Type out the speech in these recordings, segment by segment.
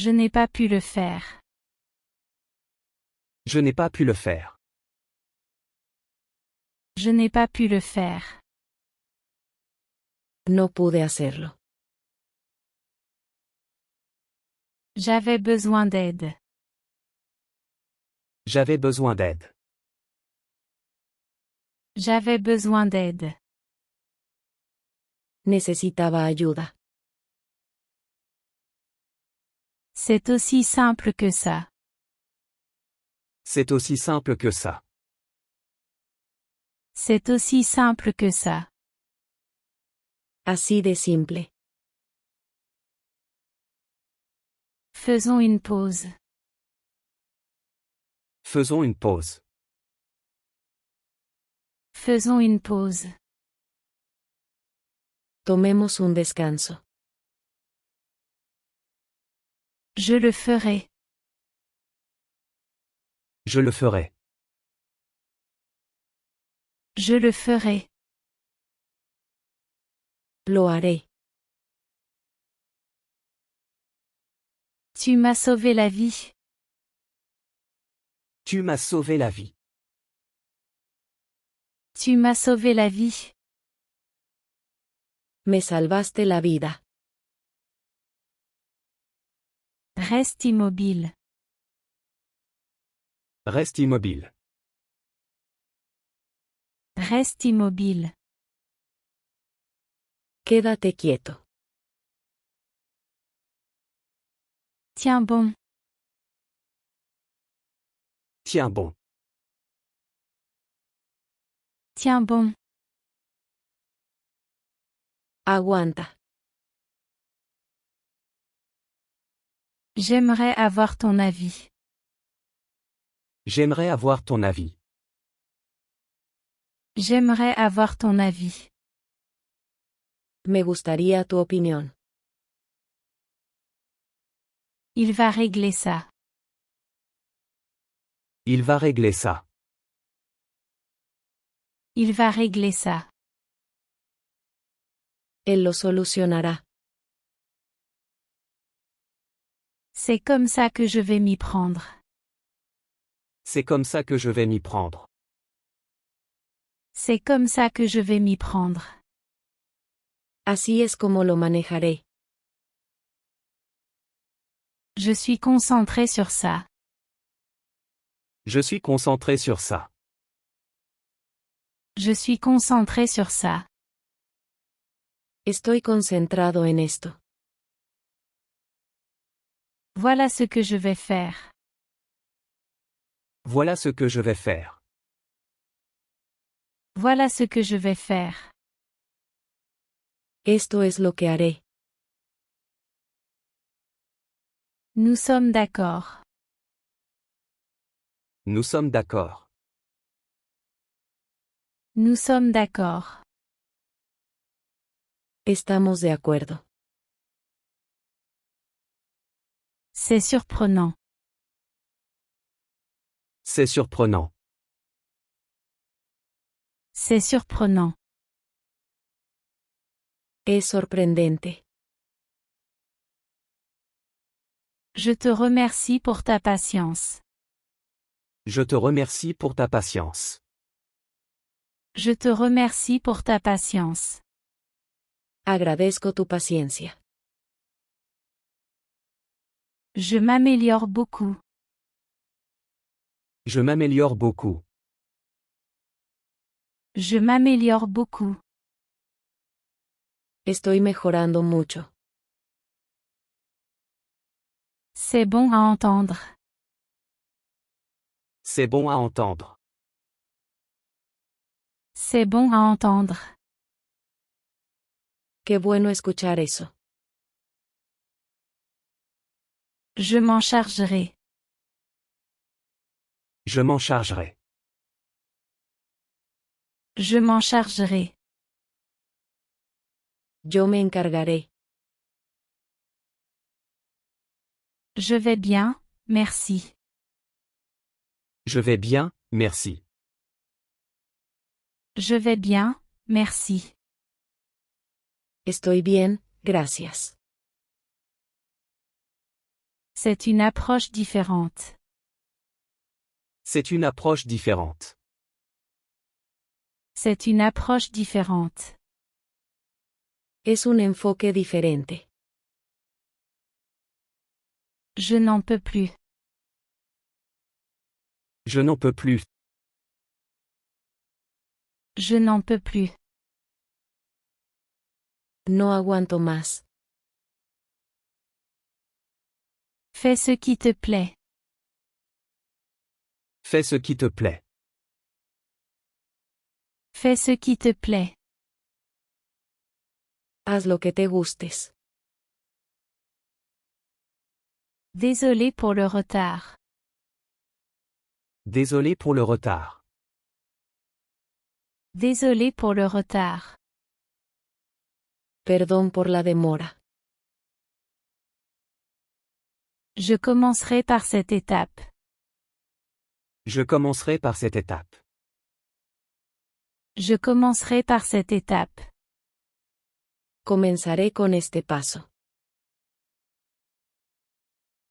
Je n'ai pas pu le faire. Je n'ai pas pu le faire. Je n'ai pas pu le faire. No pude hacerlo. J'avais besoin d'aide. J'avais besoin d'aide. J'avais besoin d'aide. Necesitaba ayuda. C'est aussi simple que ça. C'est aussi simple que ça. C'est aussi simple que ça. Así de simple. Faisons une pause. Faisons une pause. Faisons une pause. Tomemos un descanso. Je le ferai. Je le ferai. Je le ferai. Lo haré. Tu m'as sauvé la vie. Tu m'as sauvé la vie. Tu m'as sauvé la vie. Me salvaste la vida. Reste immobile. Reste immobile. Reste immobile. Quédate quieto. Tiens bon. Tiens bon. Tiens bon. Aguanta. J'aimerais avoir ton avis. J'aimerais avoir ton avis. J'aimerais avoir ton avis. Me gustaría tu opinión. Il va régler ça. Il va régler ça. Il va régler ça. Él lo solucionará. C'est comme ça que je vais m'y prendre. C'est comme ça que je vais m'y prendre. C'est comme ça que je vais m'y prendre. Así es como lo manejaré. Je suis concentré sur ça. Je suis concentré sur ça. Je suis concentré sur ça. Estoy concentrado en esto. Voilà ce que je vais faire. Voilà ce que je vais faire. Voilà ce que je vais faire. Esto es lo que haré. Nous sommes d'accord. Nous sommes d'accord. Nous sommes d'accord. Estamos de acuerdo. C'est surprenant. C'est surprenant. C'est surprenant. Es sorprendente. Je te remercie pour ta patience. Je te remercie pour ta patience. Je te remercie pour ta patience. Agradezco tu paciencia. Je m'améliore beaucoup. Je m'améliore beaucoup. Je m'améliore beaucoup. Estoy mejorando mucho. C'est bon à entendre. C'est bon à entendre. C'est bon à entendre. Qué bueno escuchar eso. Je m'en chargerai. Je m'en chargerai. Je m'en chargerai. Yo me encargaré. Je vais bien, merci. Je vais bien, merci. Je vais bien, merci. Estoy bien, gracias. C'est une approche différente. C'est une approche différente. C'est une approche différente. Es un enfoque diferente. Je n'en peux plus. Je n'en peux plus. Je n'en peux plus. No aguanto más. Fais ce qui te plaît. Fais ce qui te plaît. Fais ce qui te plaît. Haz lo que te gustes. Désolé pour le retard. Désolé pour le retard. Désolé pour le retard. Perdón por la demora. Je commencerai par cette étape. Je commencerai par cette étape. Je commencerai par cette étape. Comenzaré con este paso.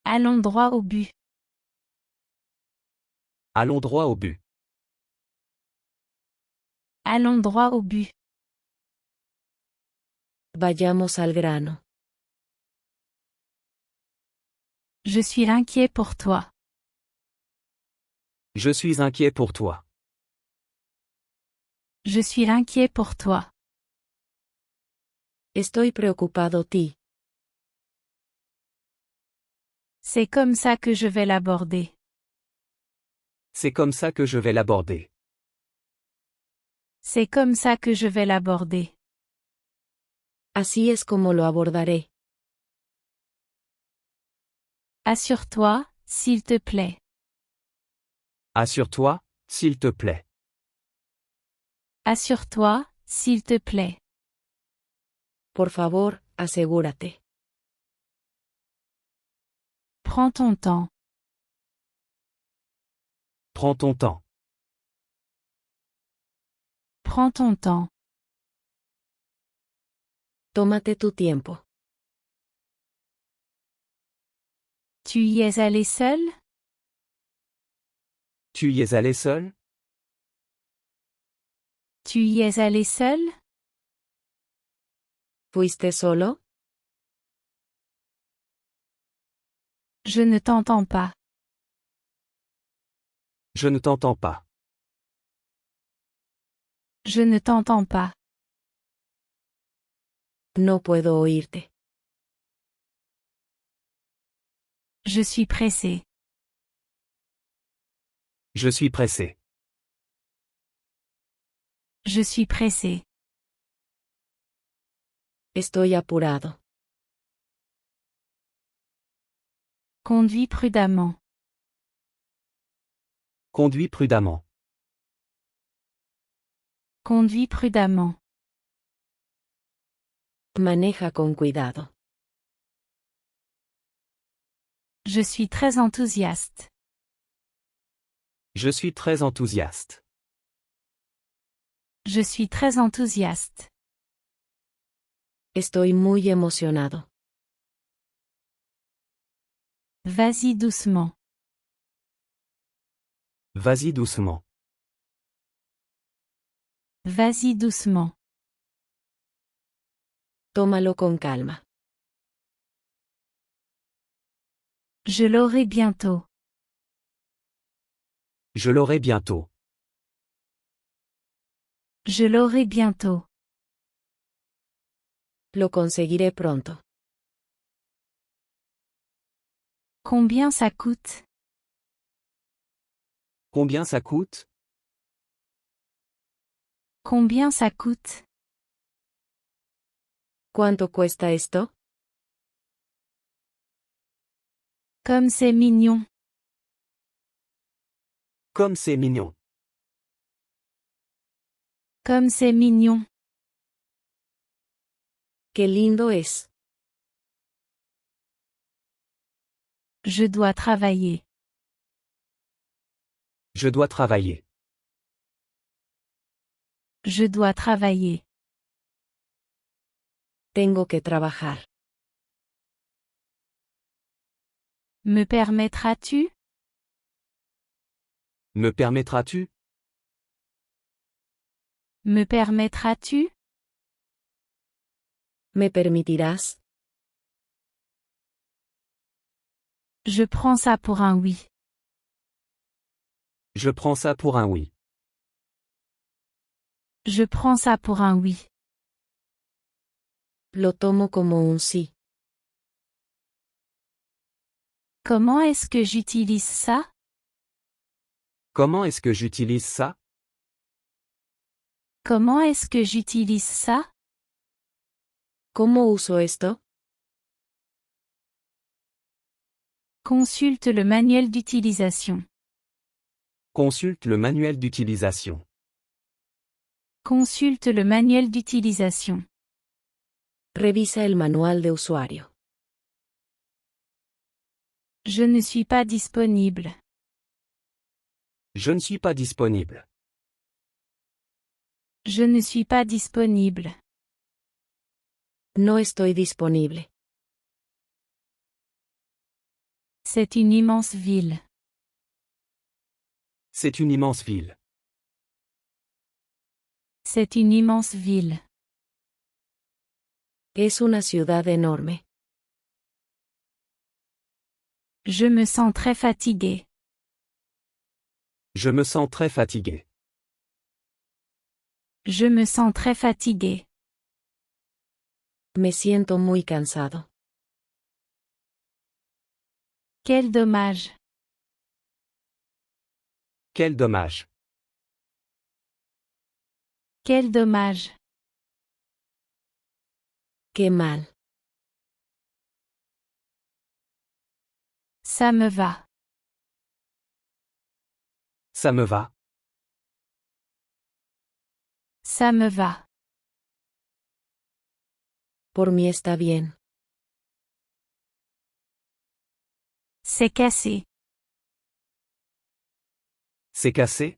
Allons droit au but. Allons droit au but. Allons droit au but. Vayamos al grano. Je suis inquiet pour toi. Je suis inquiet pour toi. Je suis inquiet pour toi. Estoy preocupado ti. C'est comme ça que je vais l'aborder. C'est comme ça que je vais l'aborder. C'est comme ça que je vais l'aborder. Así es como lo abordaré. Assure-toi, s'il te plaît. Assure-toi, s'il te plaît. Assure-toi, s'il te plaît. Por favor, asegúrate. Prends ton temps. Prends ton temps. Prends ton temps. Tómate tu tiempo. Tu y es allé seul? Tu y es allé seul? Tu y es allé seul? ¿Fuiste solo? Je ne t'entends pas. Je ne t'entends pas. Je ne t'entends pas. No puedo oírte. Je suis pressé. Je suis pressé. Je suis pressé. Estoy apurado. Conduis prudemment. Conduis prudemment. Conduis prudemment. Maneja con cuidado. Je suis très enthousiaste. Je suis très enthousiaste. Je suis très enthousiaste. Estoy muy emocionado. Vas-y doucement. Vas-y doucement. Vas-y doucement. Tómalo con calma. Je l'aurai bientôt. Je l'aurai bientôt. Je l'aurai bientôt. Lo conseguiré pronto. Combien ça coûte? Combien ça coûte? Combien ça coûte? ¿Cuánto cuesta esto? Comme c'est mignon. Comme c'est mignon. Comme c'est mignon. Qué lindo es. Je dois travailler. Je dois travailler. Je dois travailler. Tengo que trabajar. Me permettras-tu? Me permettras-tu? Me permettras-tu? ¿Me permitirás? Je prends ça pour un oui. Je prends ça pour un oui. Je prends ça pour un oui. Lo tomo como un sí. Comment est-ce que j'utilise ça? Comment est-ce que j'utilise ça? Comment est-ce que j'utilise ça? ¿Cómo uso esto? Consulte le manuel d'utilisation. Consulte le manuel d'utilisation. Consulte le manuel d'utilisation. Revisa el manual de usuario. Je ne suis pas disponible. Je ne suis pas disponible. Je ne suis pas disponible. No estoy disponible. C'est une immense ville. C'est une immense ville. C'est une immense ville. Es una ciudad enorme. Je me sens très fatigué. Je me sens très fatigué. Je me sens très fatigué. Me siento muy cansado. Quel dommage. Quel dommage. Quel dommage. Qué mal. Ça me va. Ça me va. Ça me va. Por mí está bien. C'est cassé. C'est cassé.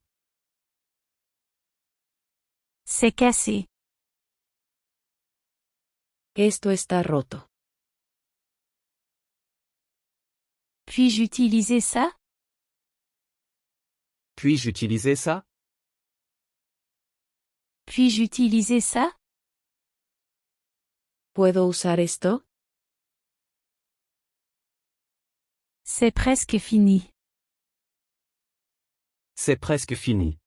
C'est cassé. Esto está roto. Puis-je utiliser ça? Puis-je utiliser ça? Puis-je utiliser ça? ¿Puedo usar esto? C'est presque fini. C'est presque fini.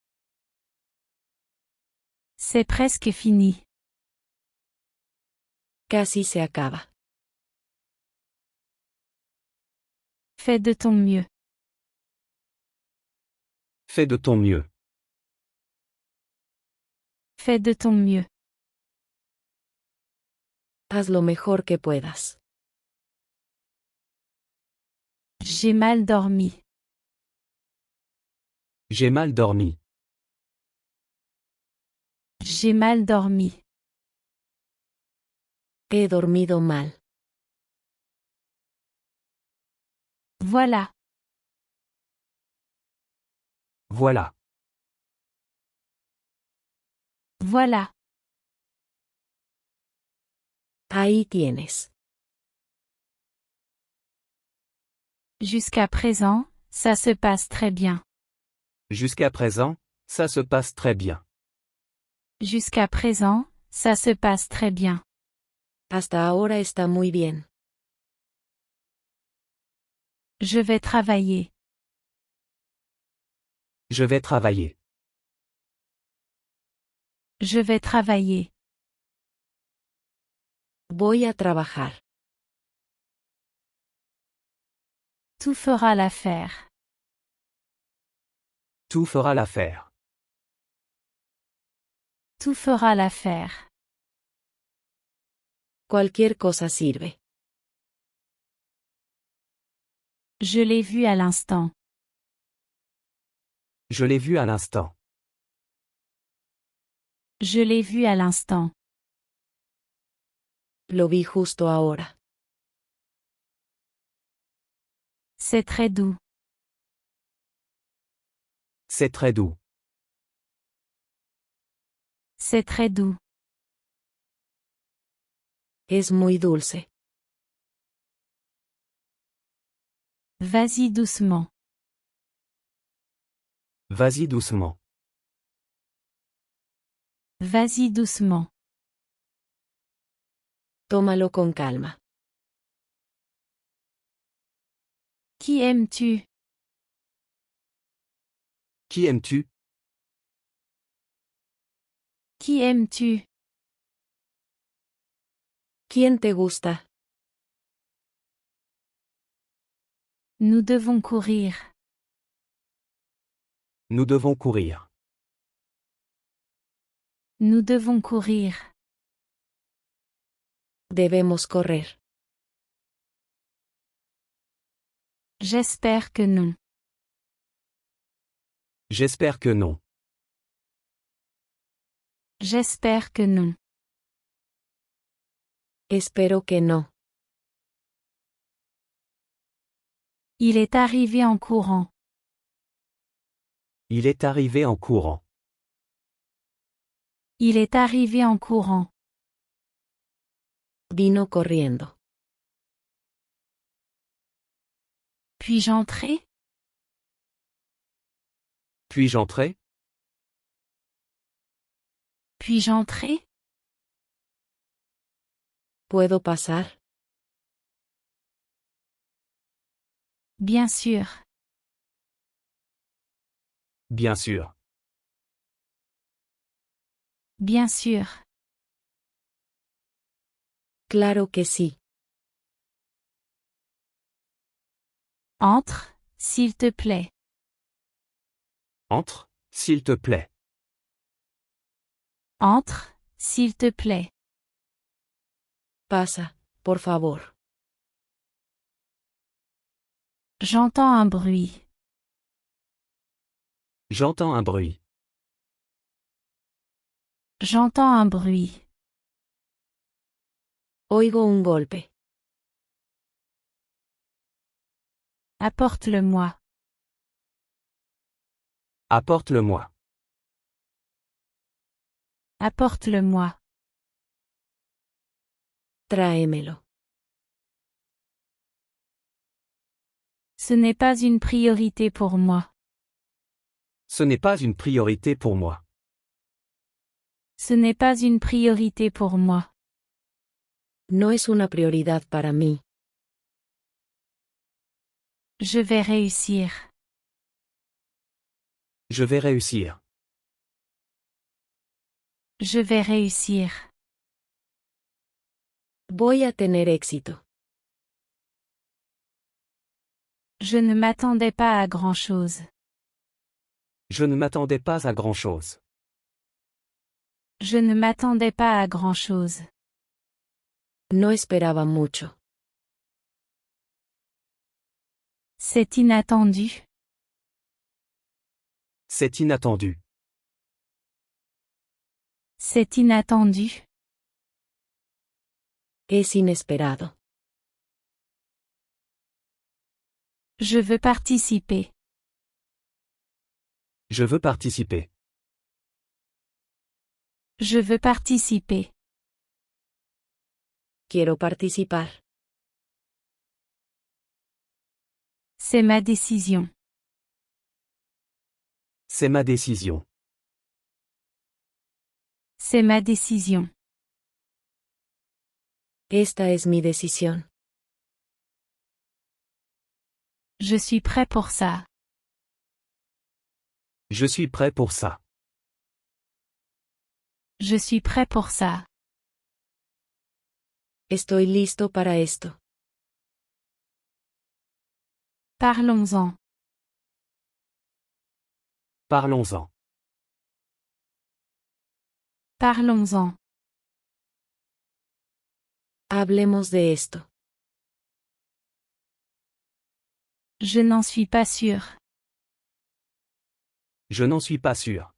C'est presque fini. Casi se acaba. Fais de ton mieux. Fais de ton mieux. Fais de ton mieux. Haz lo mejor que puedas. J'ai mal dormi. J'ai mal dormi. J'ai mal dormi. He dormido mal. Voilà. Voilà. Voilà. Ahí tienes. Jusqu'à présent, ça se passe très bien. Jusqu'à présent, ça se passe très bien. Jusqu'à présent, ça se passe très bien. Hasta ahora está muy bien. Je vais travailler. Je vais travailler. Je vais travailler. Voy a trabajar. Tout fera l'affaire. Tout fera l'affaire. Tout fera l'affaire. Cualquier cosa sirve. Je l'ai vu à l'instant. Je l'ai vu à l'instant. Je l'ai vu à l'instant. Lo vi justo ahora. C'est très doux. C'est très doux. C'est très doux. Es muy dulce. Vas-y doucement. Vas-y doucement. Vas-y doucement. Tómalo con calma. Qui aimes-tu? Qui aimes-tu? Qui aimes-tu? ¿Quién te gusta? Nous devons courir. Nous devons courir. Nous devons courir. Debemos correr. J'espère que non. J'espère que non. J'espère que non. Espero que no. Il est arrivé en courant. Il est arrivé en courant. Il est arrivé en courant. Vino corriendo. Puis-je entrer? Puis-je entrer? Puis-je entrer? ¿Puedo pasar? Bien sûr. Bien sûr. Bien sûr. Claro que sí. Entre, s'il te plaît. Entre, s'il te plaît. Entre, s'il te plaît. Pasa, por favor. J'entends un bruit. J'entends un bruit. J'entends un bruit. Oigo un golpe. Apporte-le-moi. Apporte-le-moi. Apporte-le-moi. Tráemelo. Ce n'est pas une priorité pour moi. Ce n'est pas une priorité pour moi. Ce n'est pas une priorité pour moi. No es una prioridad para mí. Je vais réussir. Je vais réussir. Je vais réussir. Voy a tener éxito. Je ne m'attendais pas à grand-chose. Je ne m'attendais pas à grand-chose. Je ne m'attendais pas à grand-chose. No esperaba mucho. C'est inattendu. C'est inattendu. C'est inattendu. Es inesperado. Je veux participer. Je veux participer. Je veux participer. Quiero participar. C'est ma décision. C'est ma décision. C'est ma décision. Esta es mi decisión. Je suis prêt pour ça. Je suis prêt pour ça. Je suis prêt pour ça. Estoy listo para esto. Parlons-en. Parlons-en. Parlons-en. Hablemos de esto. Je n'en suis pas sûr. Je n'en suis pas sûr.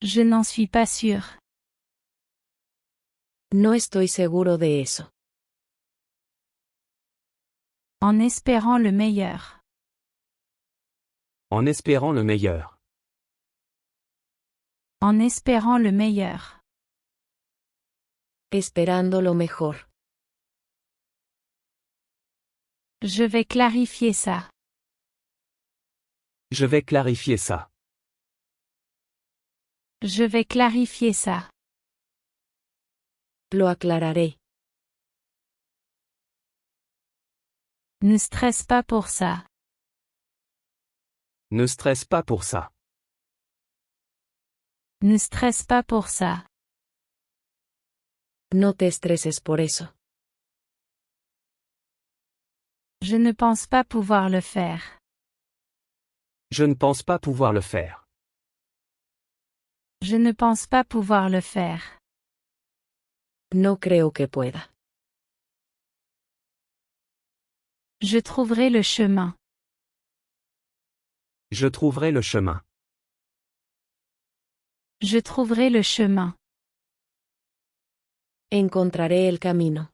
Je n'en suis pas sûr. No estoy seguro de eso. En espérant le meilleur. En espérant le meilleur. En espérant le meilleur. Esperando lo mejor. Je vais clarifier ça. Je vais clarifier ça. Je vais clarifier ça. Lo aclararé. Ne stresse pas pour ça. Ne stresse pas pour ça. Ne stresse pas pour ça. No te estreses por eso. Je ne pense pas pouvoir le faire. Je ne pense pas pouvoir le faire. Je ne pense pas pouvoir le faire. No creo que pueda. Je trouverai le chemin. Je trouverai le chemin. Je trouverai le chemin. Encontraré el camino.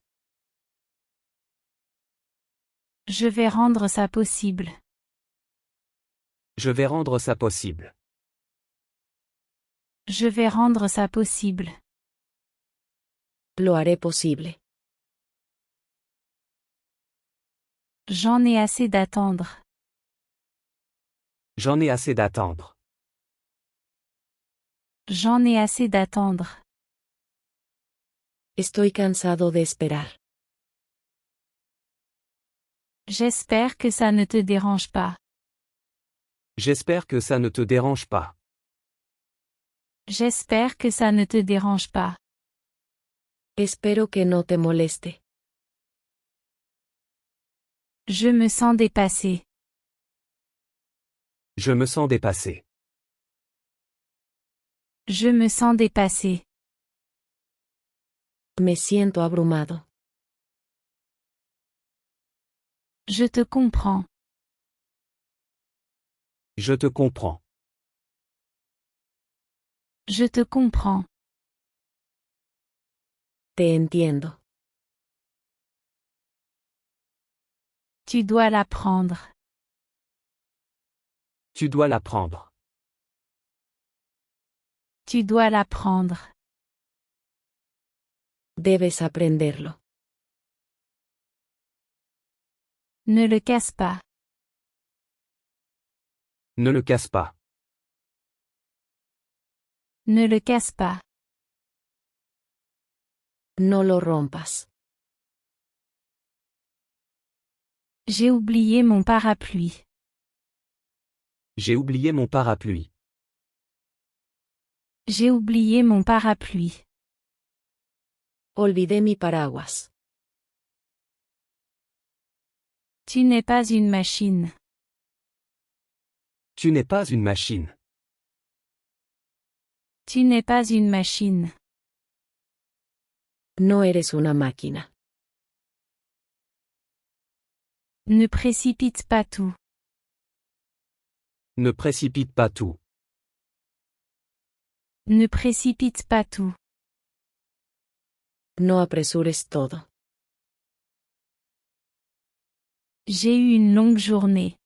Je vais rendre ça possible. Je vais rendre ça possible. Je vais rendre ça possible. Lo haré posible. J'en ai assez d'attendre. J'en ai assez d'attendre. J'en ai assez d'attendre. Estoy cansado de esperar. J'espère que ça ne te dérange pas. J'espère que ça ne te dérange pas. J'espère que ça ne te dérange pas. Espero que no te moleste. Je me sens dépassé. Je me sens dépassé. Je me sens dépassé. Me siento abrumado. Je te comprends. Je te comprends. Je te comprends. Te entiendo. Tu dois l'apprendre. Tu dois l'apprendre. Tu dois l'apprendre. Debes aprenderlo. Ne le casse pas. Ne le casse pas. Ne le casse pas. No lo rompas. J'ai oublié mon parapluie. J'ai oublié mon parapluie. J'ai oublié mon parapluie. Olvidé mi paraguas. Tu n'es pas une machine. Tu n'es pas une machine. Tu n'es pas une machine. No eres una máquina. Ne précipite pas tout. Ne précipite pas tout. Ne précipite pas tout. No apresures todo. J'ai eu une longue journée.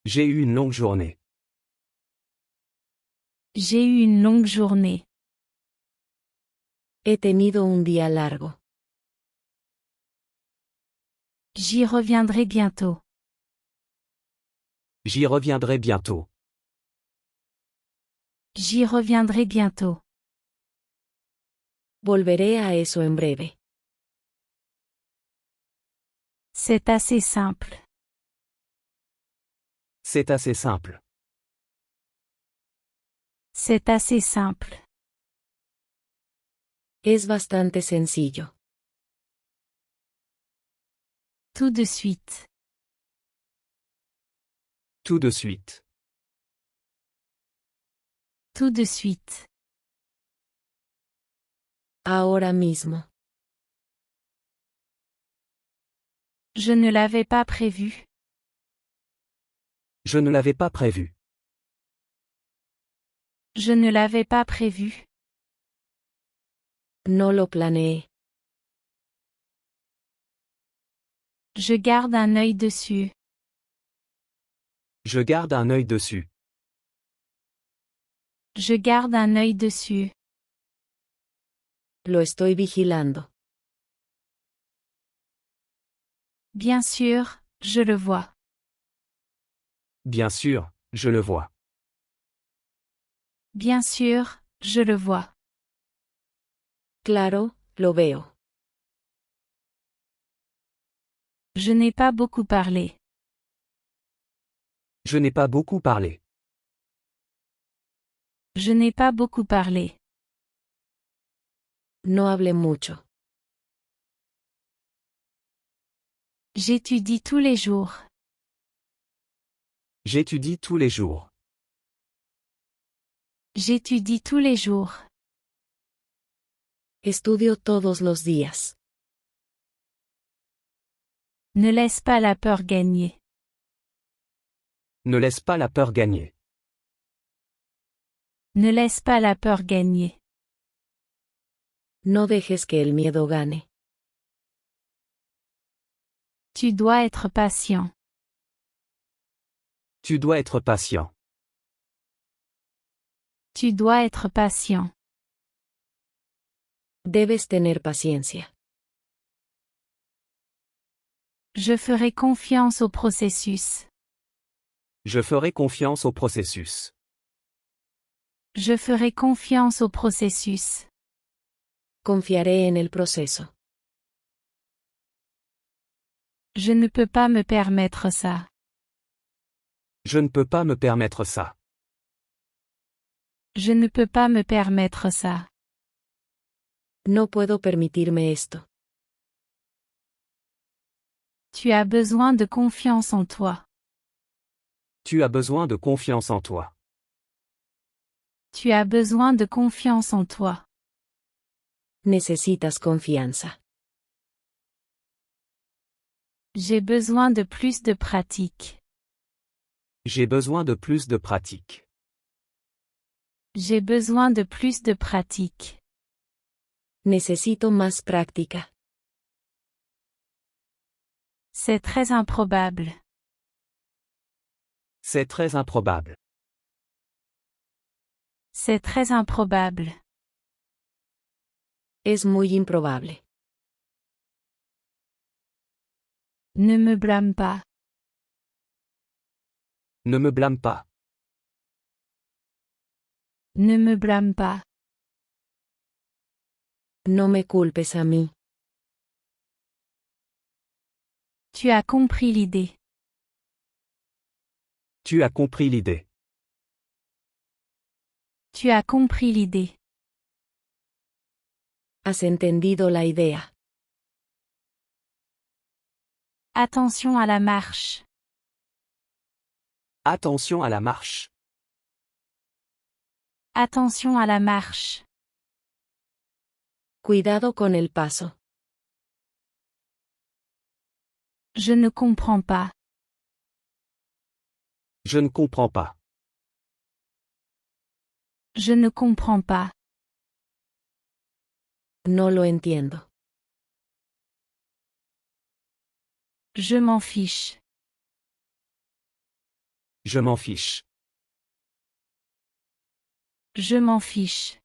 J'ai eu une longue journée. J'ai eu une longue journée. He tenido un día largo. J'y reviendrai bientôt. J'y reviendrai bientôt. J'y reviendrai bientôt. Volveré a eso en breve. C'est assez simple. C'est assez simple. C'est assez simple. Es bastante sencillo. Tout de suite. Tout de suite. Tout de suite. Ahora mismo. Je ne l'avais pas prévu. Je ne l'avais pas prévu. Je ne l'avais pas prévu. No lo planeé. Je garde un œil dessus. Je garde un œil dessus. Je garde un œil dessus. Lo estoy vigilando. Bien sûr, je le vois. Bien sûr, je le vois. Bien sûr, je le vois. Claro, lo veo. Je n'ai pas beaucoup parlé. Je n'ai pas beaucoup parlé. Je n'ai pas beaucoup parlé. No hablé mucho. J'étudie tous les jours. J'étudie tous les jours. J'étudie tous les jours. Estudio todos los días. Ne laisse pas la peur gagner. Ne laisse pas la peur gagner. Ne laisse pas la peur gagner. No dejes que el miedo gane. Tu dois être patient. Tu dois être patient. Tu dois être patient. Debes tener paciencia. Je ferai confiance au processus. Je ferai confiance au processus. Je ferai confiance au processus. Confiaré en el proceso. Je ne peux pas me permettre ça. Je ne peux pas me permettre ça. Je ne peux pas me permettre ça. No puedo permitirme esto. Tu as besoin de confiance en toi. Tu as besoin de confiance en toi. Tu as besoin de confiance en toi. Necesitas confianza. J'ai besoin de plus de pratique. J'ai besoin de plus de pratique. J'ai besoin de plus de pratique. Necesito más práctica. C'est très improbable. C'est très improbable. C'est très improbable. Es muy improbable. Ne me blâme pas. Ne me blâme pas. Ne me blâme pas. No me culpes a mí. Tu as compris l'idée. Tu as compris l'idée. Tu as compris l'idée. Has entendido la idea. Attention à la marche. Attention à la marche. Attention à la marche. Cuidado con el paso. Je ne comprends pas. Je ne comprends pas. Je ne comprends pas. No lo entiendo. Je m'en fiche. Je m'en fiche. Je m'en fiche.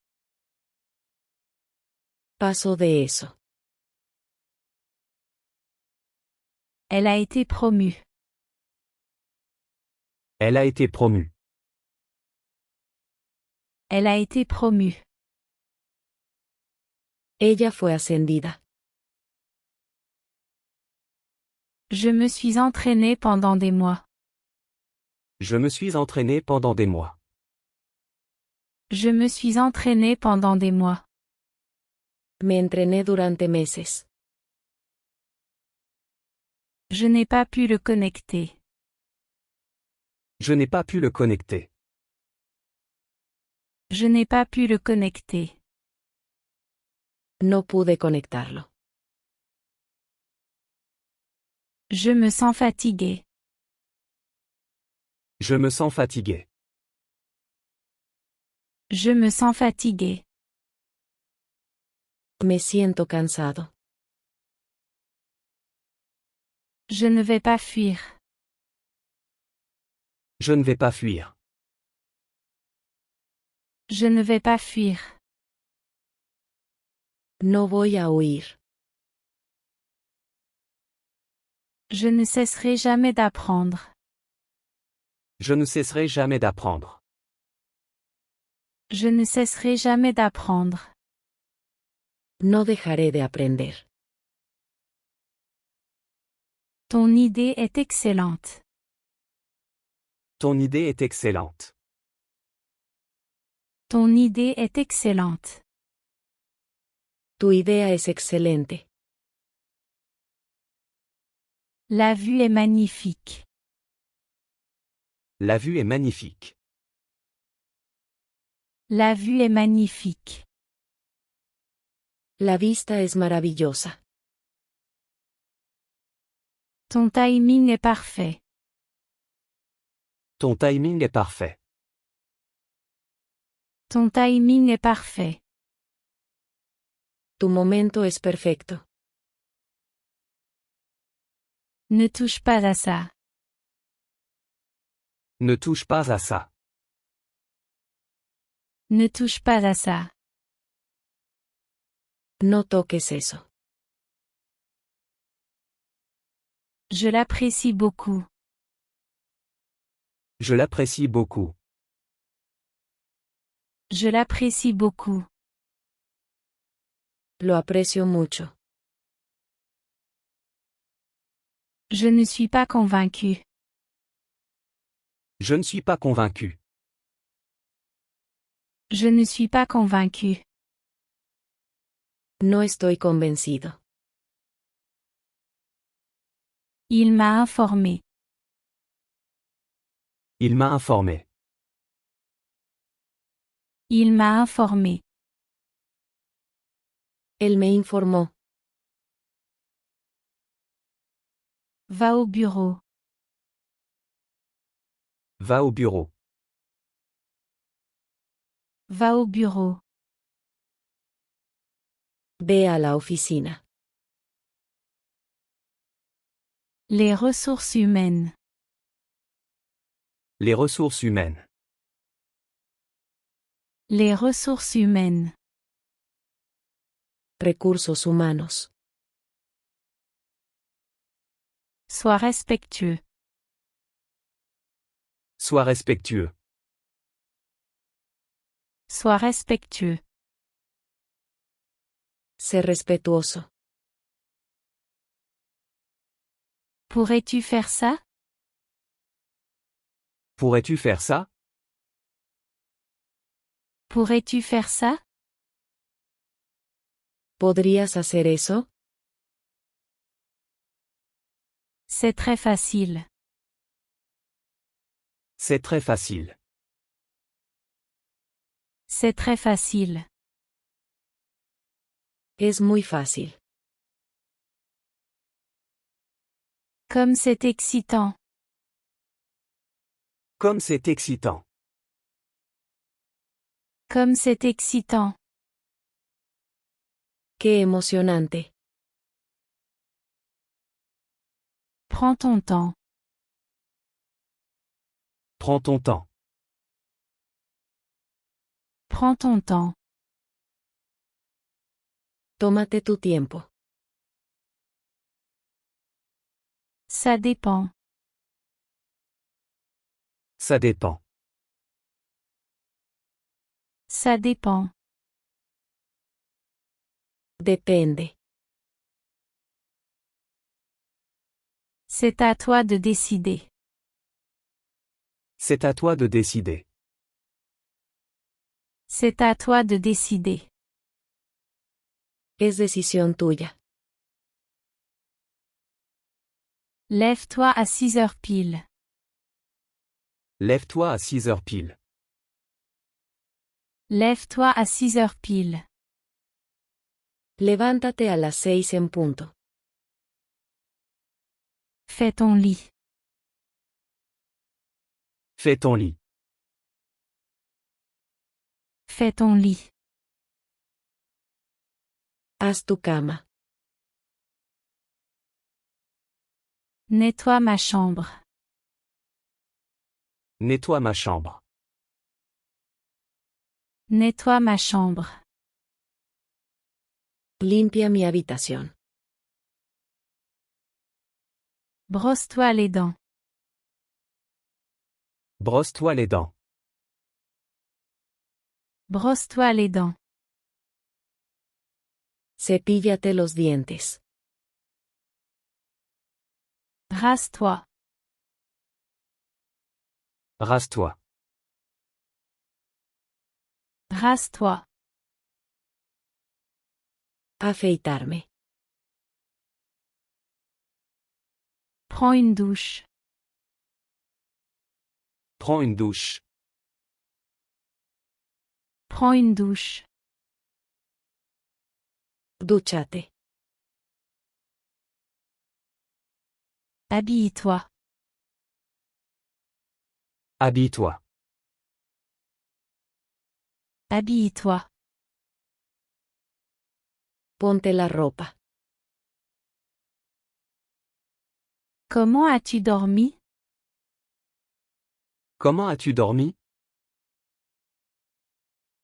Paso de eso. Elle a été promue. Elle a été promue. Elle a été promue. Ella fue ascendida. Je me suis entraînée pendant des mois. Je me suis entraîné pendant des mois. Je me suis entraînée pendant des mois. Me entrené durante meses. Je n'ai pas pu le connecter. Je n'ai pas pu le connecter. Je n'ai pas pu le connecter. No pude conectarlo. Je me sens fatiguée. Je me sens fatigué. Je me sens fatiguée. Me siento cansado. Je ne vais pas fuir. Je ne vais pas fuir. Je ne vais pas fuir. No voy a huir. Je ne cesserai jamais d'apprendre. Je ne cesserai jamais d'apprendre. Je ne cesserai jamais d'apprendre. No dejaré de aprender. Ton idée est excellente. Ton idée est excellente. Ton idée est excellente. Tu idea es excelente. La vue est magnifique. La vue est magnifique. La vue est magnifique. La vista es maravillosa. Ton timing est parfait. Ton timing est parfait. Ton timing est parfait. Tu momento es perfecto. Ne touche pas à ça. Ne touche pas à ça. Ne touche pas à ça. No toques eso. Je l'apprécie beaucoup. Je l'apprécie beaucoup. Je l'apprécie beaucoup. Lo aprecio mucho. Je ne suis pas convaincu. Je ne suis pas convaincu. Je ne suis pas convaincu. No estoy convencido. Il m'a informé. Il m'a informé. Il m'a informé. Él me informó. Va au bureau. Va au bureau. Va au bureau. Ve a la oficina. Les ressources humaines. Les ressources humaines. Les ressources humaines. Recursos humanos. Sois respectueux. Sois respectueux. Sois respectueux. Sé respetuoso. Pourrais-tu faire ça? Pourrais-tu faire ça? Pourrais-tu faire ça? ¿Podrías hacer eso? C'est très facile. C'est très facile. C'est très facile. Es muy fácil. Comme c'est excitant. Comme c'est excitant. Comme c'est excitant. Qué emocionante. Prends ton temps. Prends ton temps. Prends ton temps. Tómate tu tiempo. Ça dépend. Ça dépend. Ça dépend. Depende. C'est à toi de décider. C'est à toi de décider. C'est à toi de décider. Es decisión tuya. Lève-toi à 6 heures pile. Lève-toi à 6 heures pile. Lève-toi à 6 heures pile. Levántate a las 6 en punto. Fais ton lit. Fais ton lit. Fais ton lit. Haz tu cama. Nettoie ma chambre. Nettoie ma chambre. Nettoie ma chambre. Limpia mi habitación. Brosse-toi les dents. Brosse-toi les dents. Brosse-toi les dents. Cepíllate los dientes. Rase-toi. Rase-toi. Rase-toi. Afeitarme. Prends une douche. Prends une douche. Prends une douche. Dúchate. Habille-toi. Habille-toi. Habille-toi. Ponte la ropa. Comment as-tu dormi? Comment as-tu dormi?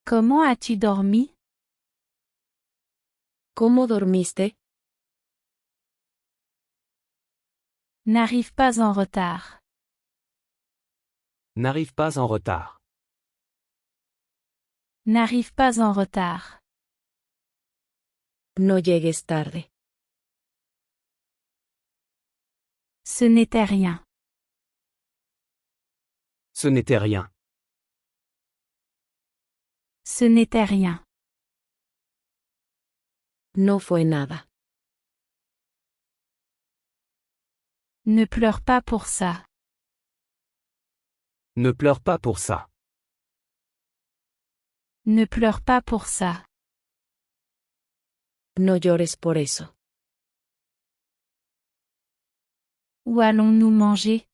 Comment as-tu dormi? ¿Cómo dormiste? N'arrive pas en retard. N'arrive pas en retard. N'arrive pas en retard. No llegues tarde. Ce n'était rien. Ce n'était rien. Ce n'était rien. No fue nada. Ne pleure pas pour ça. Ne pleure pas pour ça. Ne pleure pas pour ça. No llores por eso. Où allons-nous manger?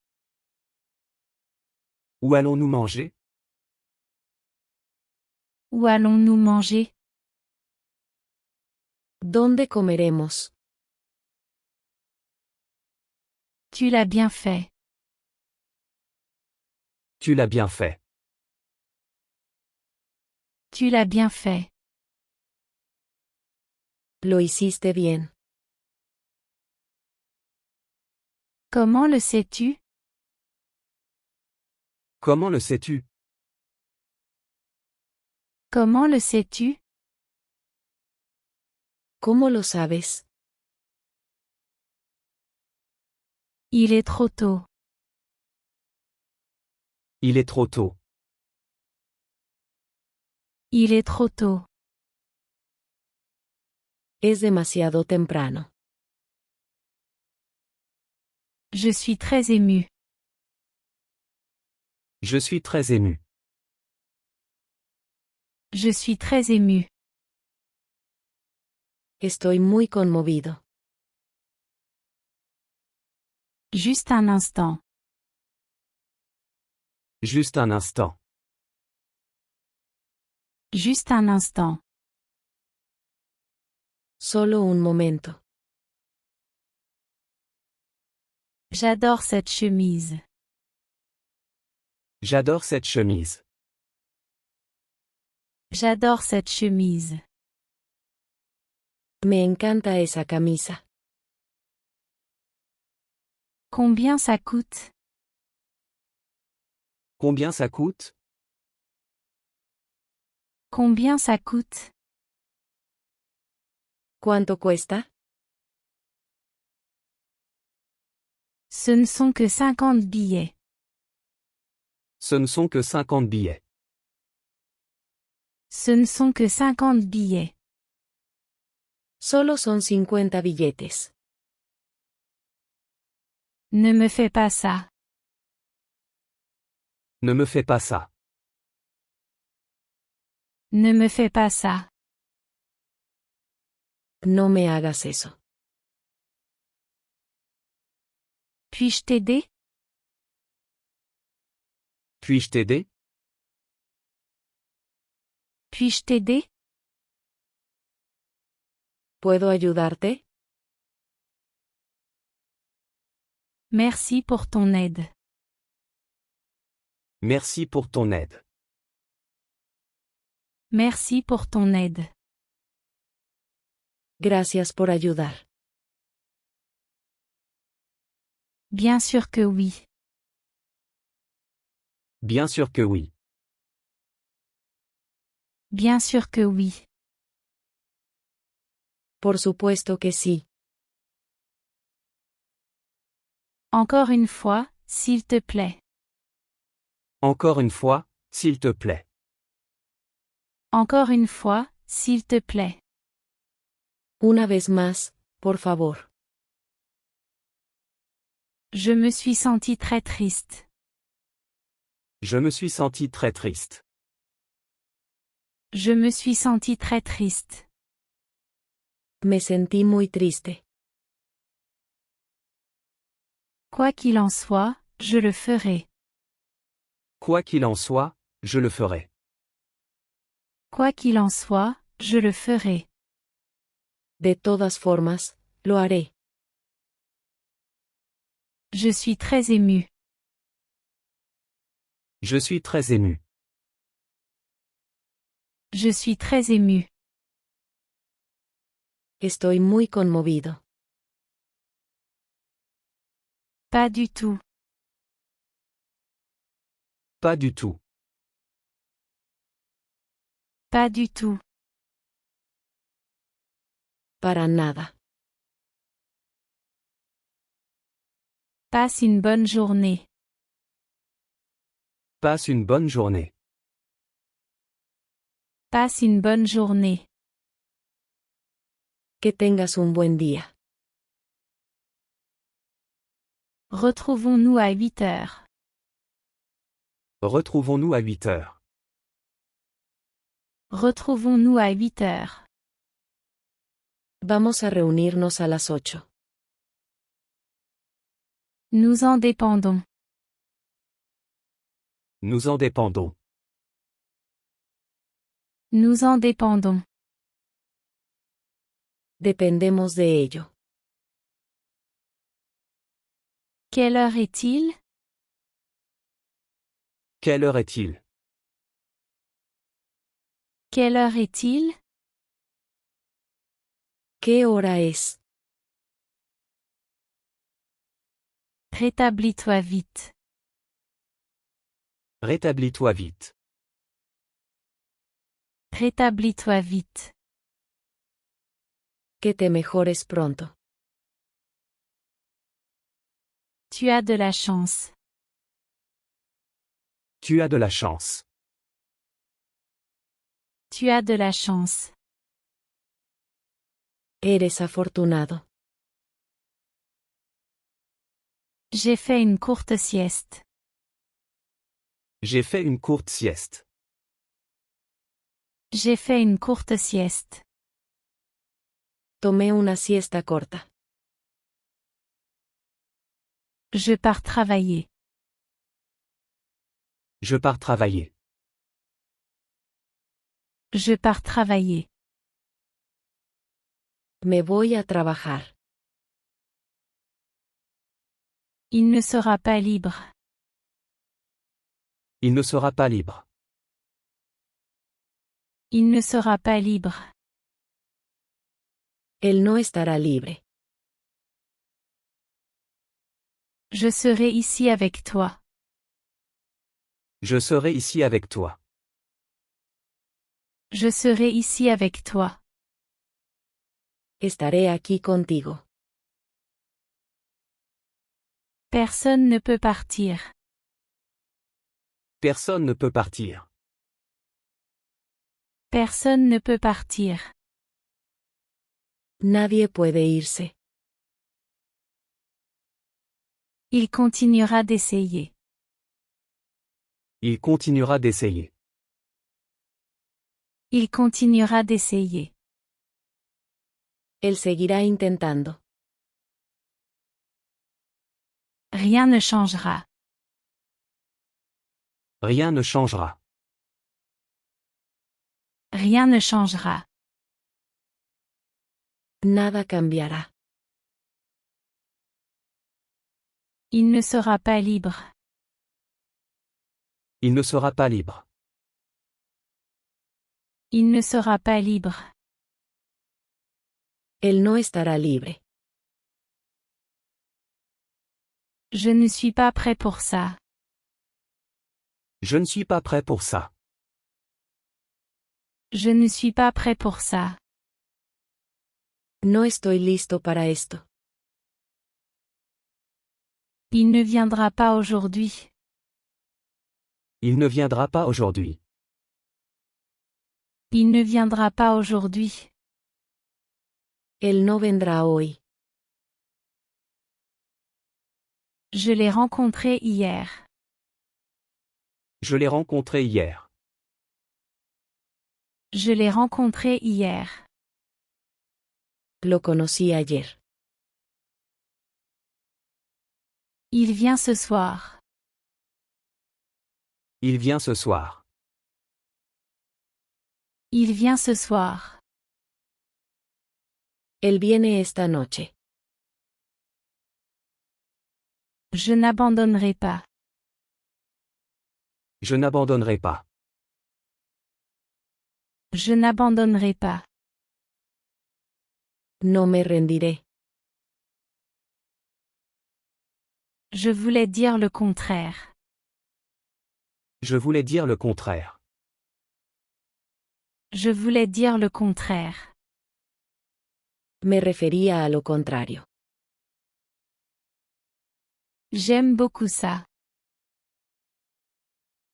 Où allons-nous manger? Où allons-nous manger? ¿Dónde comeremos? Tu l'as bien fait. Tu l'as bien fait. Tu l'as bien fait. Lo hiciste bien. Comment le sais-tu? Comment le sais-tu? Comment le sais-tu? ¿Cómo lo sabes? Il est trop tôt. Il est trop tôt. Il est trop tôt. Es demasiado temprano. Je suis très ému. Je suis très ému. Je suis très ému. Estoy muy conmovido. Juste un instant. Juste un instant. Juste un instant. Solo un momento. J'adore cette chemise. J'adore cette chemise. J'adore cette chemise. Me encanta esa camisa. Combien ça coûte? Combien ça coûte? Combien ça coûte? ¿Cuánto cuesta? Ce ne sont que 50 billets. Ce ne sont que 50 billets. Ce ne sont que 50 billets. Solo son 50 billetes. Ne me fais pas ça. Ne me fais pas ça. Ne me fais pas ça. No me hagas eso. Puis-je t'aider? Puis-je t'aider? Puis-je t'aider? ¿Puedo ayudarte? Merci pour ton aide. Merci pour ton aide. Merci pour ton aide. Gracias por ayudar. Bien sûr que oui. Bien sûr que oui. Bien sûr que oui. Por supuesto que sí. Encore une fois, s'il te plaît. Encore une fois, s'il te plaît. Encore une fois, s'il te plaît. Una vez más, por favor. Je me suis senti très triste. Je me suis senti très triste. Je me suis senti très triste. Me sentí muy triste. Quoi qu'il en soit, je le ferai. Quoi qu'il en soit, je le ferai. Quoi qu'il en soit, je le ferai. De todas formas, lo haré. Je suis très ému. Je suis très ému. Je suis très ému. Estoy muy conmovido. Pas du tout. Pas du tout. Pas du tout. Para nada. Passe une bonne journée. Passe une bonne journée. Passe une bonne journée. Que tengas un buen día. Retrouvons-nous à 8 heures. Retrouvons-nous à 8 heures. Retrouvons-nous à 8 heures. Vamos a reunirnos a las 8. Nous en dépendons. Nous en dépendons. Nous en dépendons. Dependemos de ello. Quelle heure est-il? Quelle heure est-il? Quelle heure est-il? ¿Qué hora es? Rétablis-toi vite. Rétablis-toi vite. Rétablis-toi vite. Que te mejores pronto. Tu as de la chance. Tu as de la chance. Tu as de la chance. Eres afortunado. J'ai fait une courte sieste. J'ai fait une courte sieste. J'ai fait une courte sieste. Tomé una siesta corta. Je pars travailler. Je pars travailler. Je pars travailler. Me voy a trabajar. Il ne sera pas libre. Il ne sera pas libre. Il ne sera pas libre. Él no estará libre. Je serai ici avec toi. Je serai ici avec toi. Je serai ici avec toi. Estaré aquí contigo. Personne ne peut partir. Personne ne peut partir. Personne ne peut partir. Nadie puede irse. Il continuera d'essayer. Il continuera d'essayer. Il continuera d'essayer. Él seguirá intentando. Rien ne changera. Rien ne changera. Rien ne changera. Nada cambiará. Il ne sera pas libre. Il ne sera pas libre. Il ne sera pas libre. Él no estará libre. Je ne suis pas prêt pour ça. Je ne suis pas prêt pour ça. Je ne suis pas prêt pour ça. No estoy listo para esto. Il ne viendra pas aujourd'hui. Il ne viendra pas aujourd'hui. Il ne viendra pas aujourd'hui. Él no vendrá hoy. Je l'ai rencontré hier. Je l'ai rencontré hier. Je l'ai rencontré hier. Lo conocí ayer. Il vient ce soir. Il vient ce soir. Il vient ce soir. Él viene esta noche. Je n'abandonnerai pas. Je n'abandonnerai pas. Je n'abandonnerai pas. No me rendiré. Je voulais dire le contraire. Je voulais dire le contraire. Je voulais dire le contraire. Me refería a lo contrario. J'aime beaucoup ça.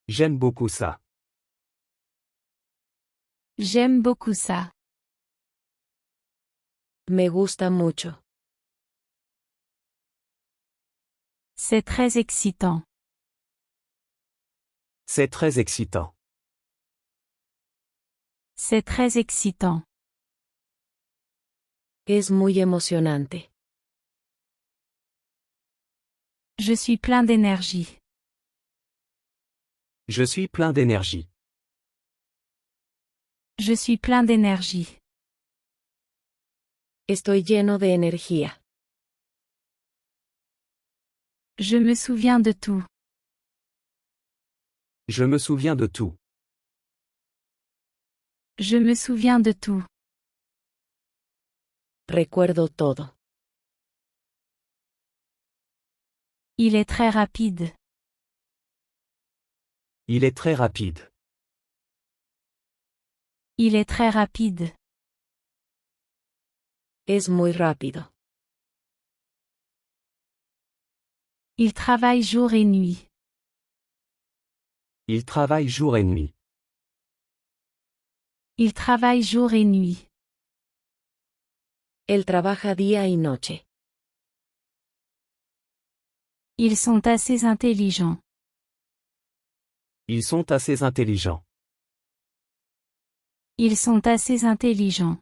J'aime beaucoup ça. J'aime beaucoup ça. Me gusta mucho. C'est très excitant. C'est très excitant. C'est très excitant. Es muy emocionante. Je suis plein d'énergie. Je suis plein d'énergie. Je suis plein d'énergie. Estoy lleno de energía. Je me souviens de tout. Je me souviens de tout. Je me souviens de tout. Recuerdo todo. Il est très rapide. Il est très rapide. Il est très rapide. Es muy rápido. Il travaille jour et nuit. Il travaille jour et nuit. Il travaille jour et nuit. Él trabaja día y noche. Ils sont assez intelligents. Ils sont assez intelligents. Ils sont assez intelligents.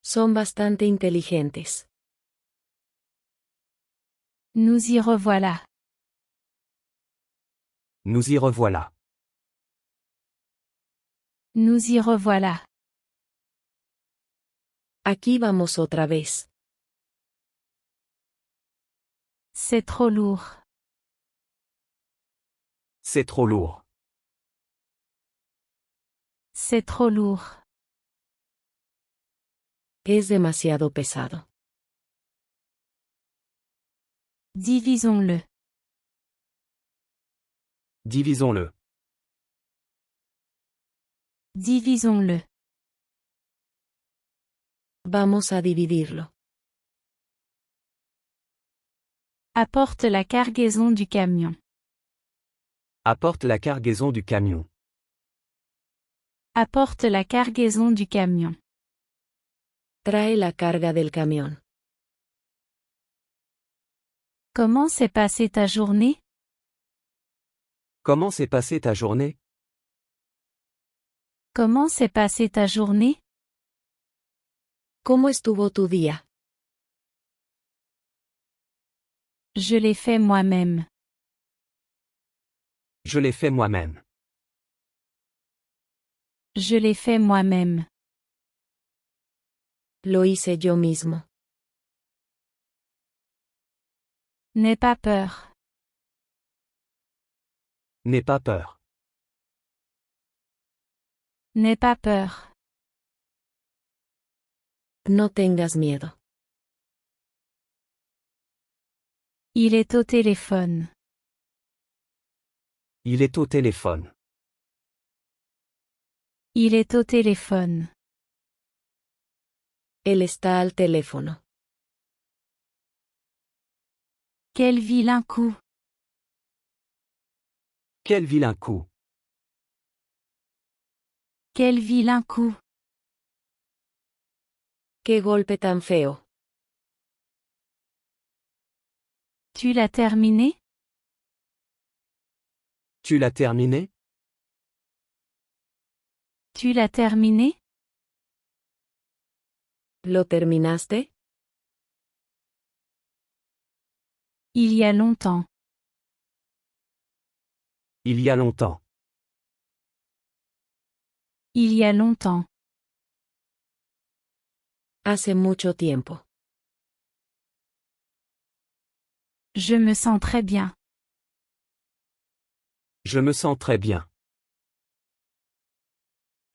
Son bastante inteligentes. Nous y revoilà. Nous y revoilà. Nous y revoilà. Aquí vamos otra vez. C'est trop lourd. C'est trop lourd. C'est trop lourd. Es demasiado pesado. Divisons-le. Divisons-le. Divisons-le. Vamos a dividirlo. Apporte la cargaison du camion. Apporte la cargaison du camion. Apporte la cargaison du camion. Trae la carga del camión. Comment s'est passée ta journée? Comment s'est passée ta journée? Comment s'est passée ta journée? ¿Cómo estuvo tu día? Je l'ai fait moi-même. Je l'ai fait moi-même. Je l'ai fait moi-même. Lo hice yo mismo. N'aie pas peur. N'aie pas peur. N'aie pas peur. No tengas miedo. Il est au téléphone. Il est au téléphone. Il est au téléphone. Él está al teléfono. Quel vilain coup. Quel vilain coup. Quel vilain coup. Qué golpe tan feo. Tu l'as terminé? Tu l'as terminé? Tu l'as terminé? ¿Lo terminaste? Il y a longtemps. Il y a longtemps. Il y a longtemps. Hace mucho tiempo. Je me sens très bien. Je me sens très bien.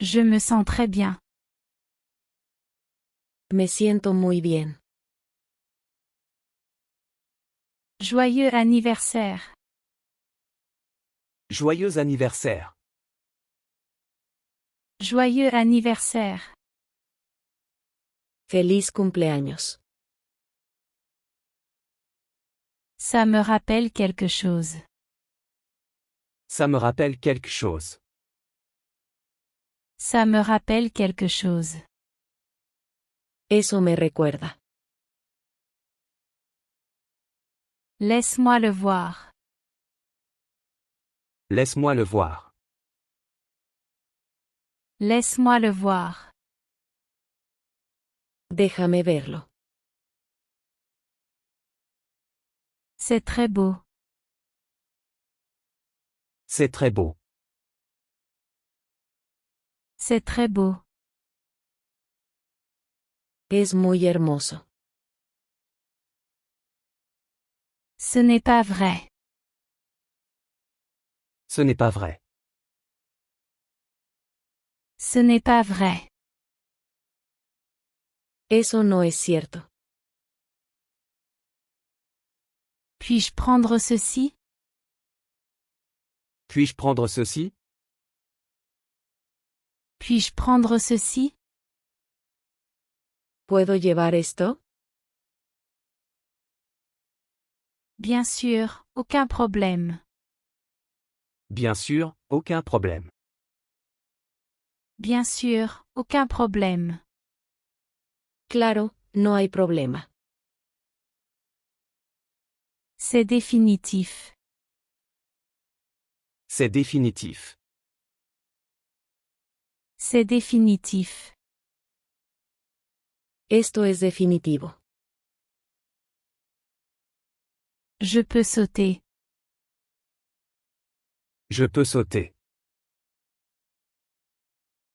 Je me sens très bien. Me siento muy bien. Joyeux anniversaire. Joyeux anniversaire. Joyeux anniversaire. Feliz cumpleaños. Ça me rappelle quelque chose. Ça me rappelle quelque chose. Ça me rappelle quelque chose. Eso me recuerda. Laisse-moi le voir. Laisse-moi le voir. Laisse-moi le voir. Déjame verlo. C'est très beau. C'est très beau. C'est très beau. Es muy hermoso. Ce n'est pas vrai. Ce n'est pas vrai. Ce n'est pas vrai. Eso no es cierto. Puis-je prendre ceci? Puis-je prendre ceci? Puis-je prendre ceci? ¿Puedo llevar esto? Bien sûr, aucun problème. Bien sûr, aucun problème. Bien sûr, aucun problème. Claro, no hay problema. C'est définitif. C'est définitif. C'est définitif. Esto es definitivo. Je peux sauter. Je peux sauter.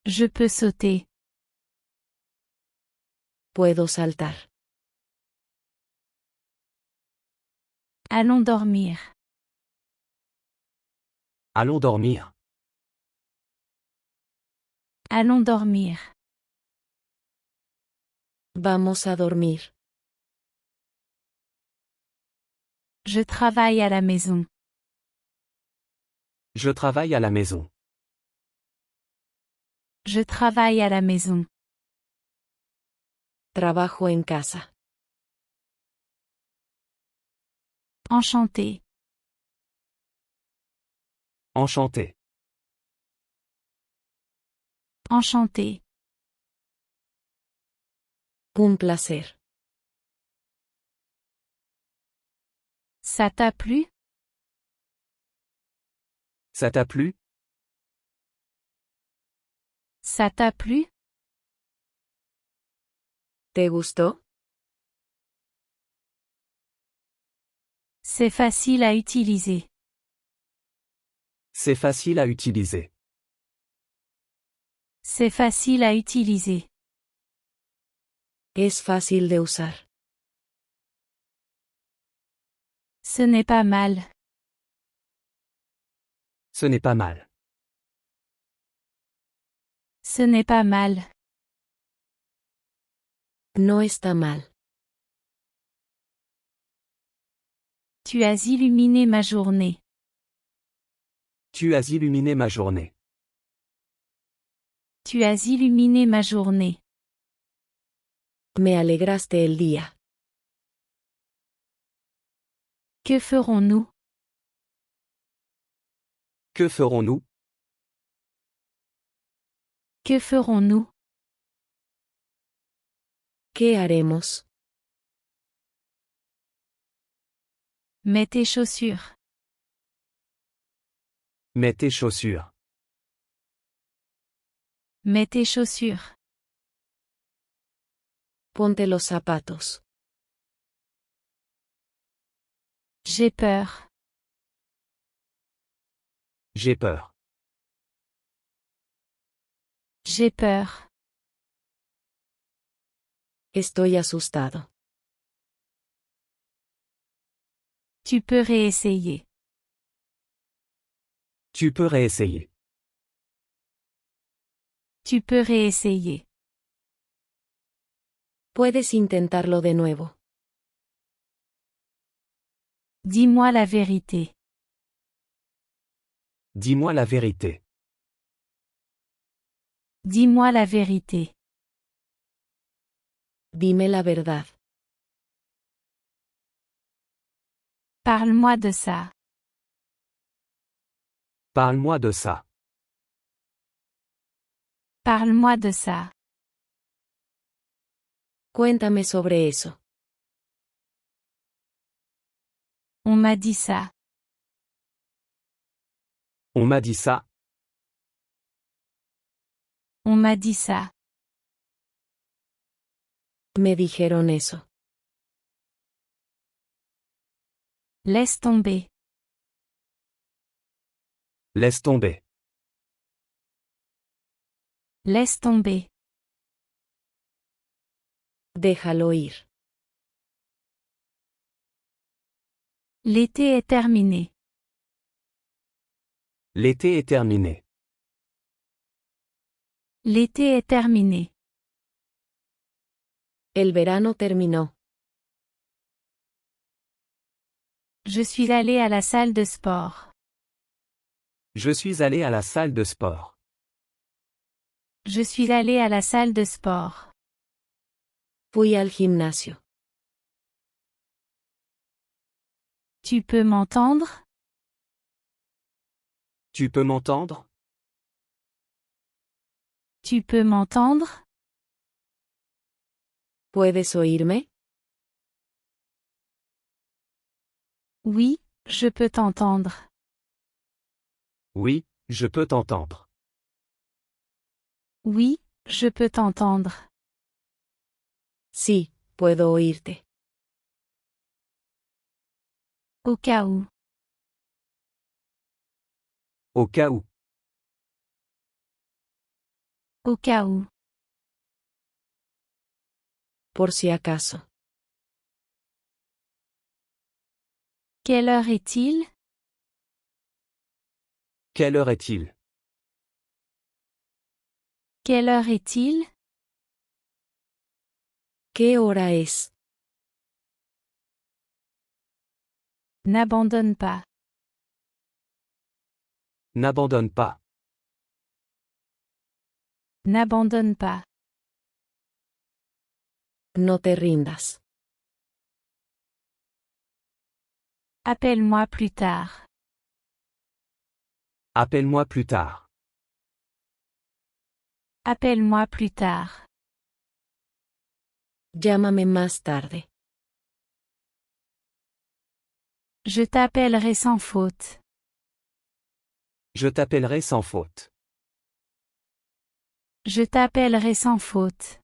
Je peux sauter. Puedo saltar. Allons dormir. Allons dormir. Allons dormir. Vamos a dormir. Je travaille à la maison. Je travaille à la maison. Je travaille à la maison. Trabajo en casa. Enchanté. Enchanté. Enchanté. Un placer. Ça t'a plu? Ça t'a plu? Ça t'a plu? ¿Te gustó? C'est facile à utiliser. C'est facile à utiliser. C'est facile à utiliser. Es fácil de usar. Ce n'est pas mal. Ce n'est pas mal. Ce n'est pas mal. No está mal. Tu as illuminé ma journée. Tu as illuminé ma journée. Tu as illuminé ma journée. Me alegraste el día. Que ferons-nous? Que ferons-nous? Que ferons-nous? ¿Qué haremos? Mets tes chaussures. Mets tes chaussures. Mets tes chaussures. Ponte los zapatos. J'ai peur. J'ai peur. J'ai peur. Estoy asustado. Tu peux réessayer. Tu peux réessayer. Tu peux réessayer. Puedes intentarlo de nuevo. Dis-moi la vérité. Dis-moi la vérité. Dis-moi la vérité. Dime la verdad. Parle-moi de ça. Parle-moi de ça. Parle-moi de ça. Cuéntame sobre eso. On m'a dit ça. On m'a dit ça. On m'a dit ça. Me dijeron eso. Laisse tomber. Laisse tomber. Laisse tomber. Déjalo ir. L'été est terminé. L'été est terminé. L'été est terminé. El verano terminó. Je suis allé à la salle de sport. Je suis allé à la salle de sport. Je suis allé à la salle de sport. Fui al gimnasio. Tu peux m'entendre? Tu peux m'entendre? Tu peux m'entendre? ¿Puedes oírme? Oui, je peux t'entendre. Oui, je peux t'entendre. Oui, je peux t'entendre. Sí, puedo oírte. Au cas où. Au cas où. Au cas où. Por si acaso. Quelle heure est-il? Quelle heure est-il? Quelle heure est-il? ¿Qué hora es? N'abandonne pas. N'abandonne pas. N'abandonne pas. No te rindas. Appelle-moi plus tard. Appelle-moi plus tard. Appelle-moi plus tard. Llámame más tarde. Je t'appellerai sans faute. Je t'appellerai sans faute. Je t'appellerai sans faute.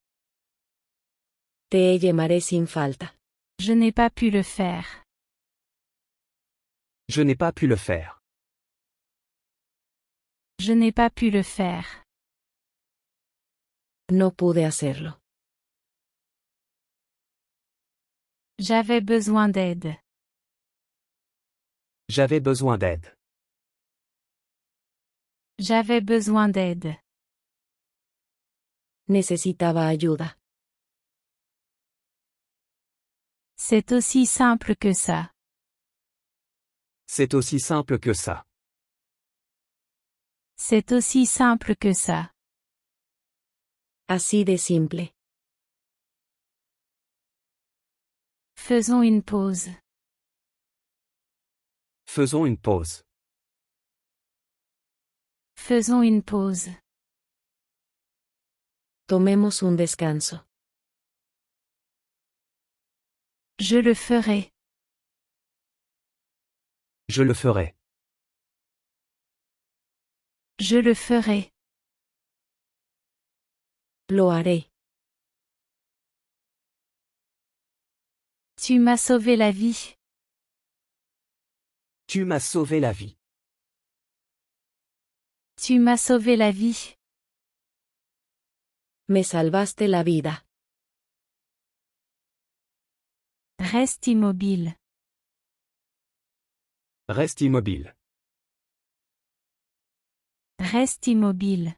Te llamaré sin falta. Je n'ai pas pu le faire. Je n'ai pas pu le faire. Je n'ai pas pu le faire. No pude hacerlo. J'avais besoin d'aide. J'avais besoin d'aide. J'avais besoin d'aide. Necesitaba ayuda. C'est aussi simple que ça. C'est aussi simple que ça. C'est aussi simple que ça. Así de simple. Faisons une pause. Faisons une pause. Faisons une pause. Tomemos un descanso. Je le ferai. Je le ferai. Je le ferai. Lo haré. Tu m'as sauvé la vie. Tu m'as sauvé la vie. Tu m'as sauvé la vie. Me salvaste la vida. Reste immobile. Reste immobile. Reste immobile.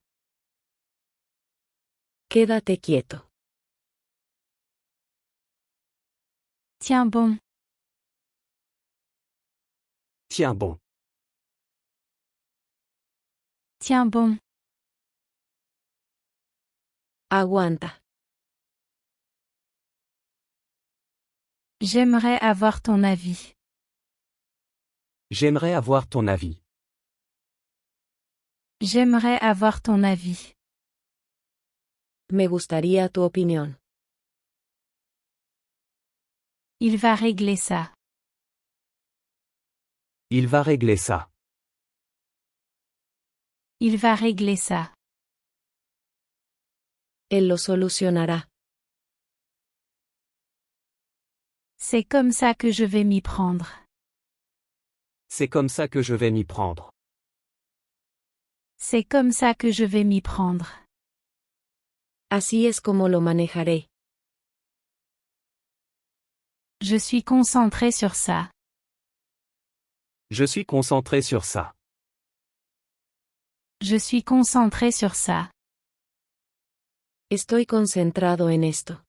Quédate quieto. Tiens bon. Tiens bon. Tiens bon. Aguanta. J'aimerais avoir ton avis. J'aimerais avoir ton avis. J'aimerais avoir ton avis. Me gustaría tu opinión. Il va régler ça. Il va régler ça. Il va régler ça. Él lo solucionará. C'est comme ça que je vais m'y prendre. C'est comme ça que je vais m'y prendre. C'est comme ça que je vais m'y prendre. Así es como lo manejaré. Je suis concentré sur ça. Je suis concentré sur ça. Je suis concentré sur ça. Estoy concentrado en esto.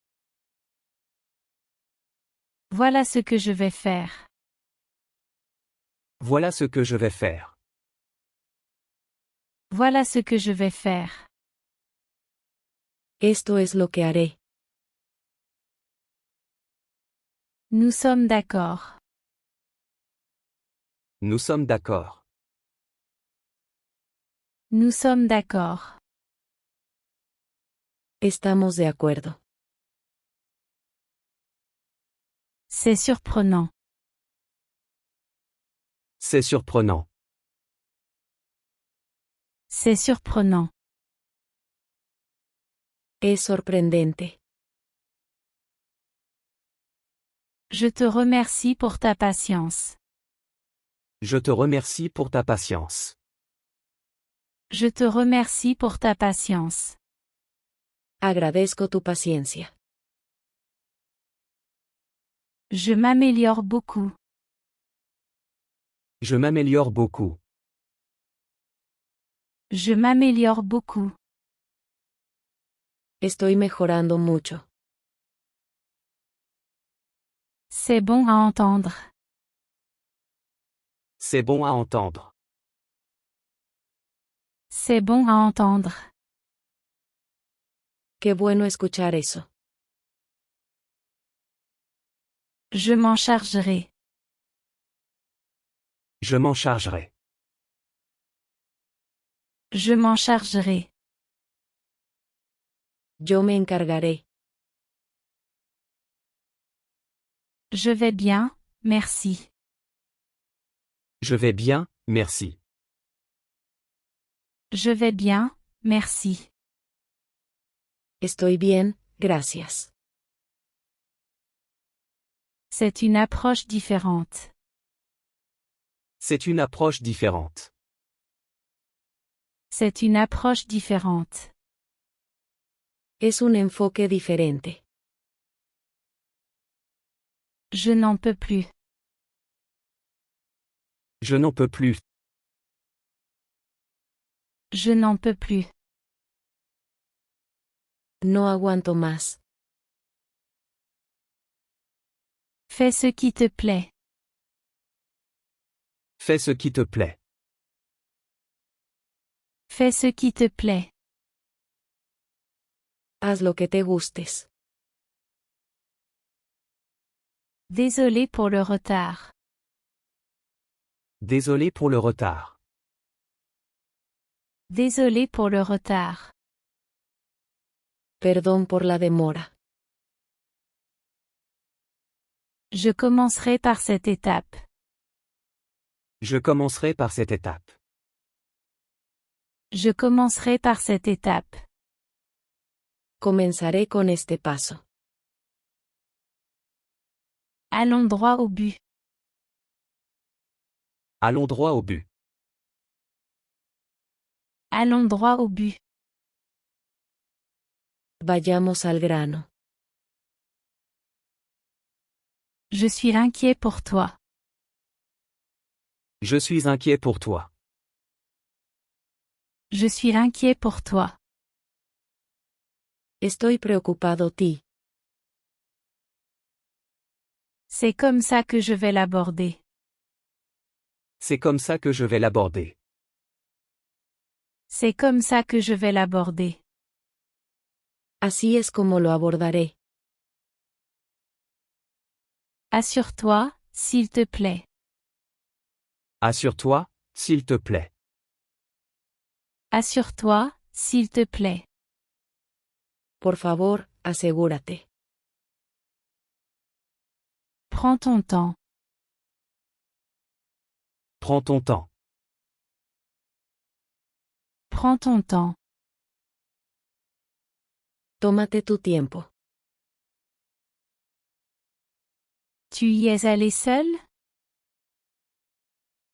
Voilà ce que je vais faire. Voilà ce que je vais faire. Voilà ce que je vais faire. Esto es lo que haré. Nous sommes d'accord. Nous sommes d'accord. Nous sommes d'accord. Estamos de acuerdo. C'est surprenant. C'est surprenant. C'est surprenant. Es sorprendente. Je te remercie pour ta patience. Je te remercie pour ta patience. Je te remercie pour ta patience. Agradezco tu paciencia. Je m'améliore beaucoup. Je m'améliore beaucoup. Je m'améliore beaucoup. Estoy mejorando mucho. C'est bon à entendre. C'est bon à entendre. C'est bon à entendre. Qué bueno escuchar eso. Je m'en chargerai. Je m'en chargerai. Je m'en chargerai. Yo me encargaré. Je vais bien, merci. Je vais bien, merci. Je vais bien, merci. Estoy bien, gracias. C'est une approche différente. C'est une approche différente. C'est une approche différente. Es un enfoque diferente. Je n'en peux plus. Je n'en peux plus. Je n'en peux plus. No aguanto más. Fais ce qui te plaît. Fais ce qui te plaît. Fais ce qui te plaît. Haz lo que te gustes. Désolé pour le retard. Désolé pour le retard. Désolé pour le retard. Perdón por la demora. Je commencerai par cette étape. Je commencerai par cette étape. Je commencerai par cette étape. Comenzaré con este paso. Allons droit au but. Allons droit au but. Allons droit au but. Vayamos al grano. Je suis inquiet pour toi. Je suis inquiet pour toi. Je suis inquiet pour toi. Estoy preocupado ti. C'est comme ça que je vais l'aborder. C'est comme ça que je vais l'aborder. C'est comme ça que je vais l'aborder. Así es como lo abordaré. Assure-toi, s'il te plaît. Assure-toi, s'il te plaît. Assure-toi, s'il te plaît. Por favor, asegúrate. Prends ton temps. Prends ton temps. Prends ton temps. Tómate tu tiempo. Tu y es allé seul?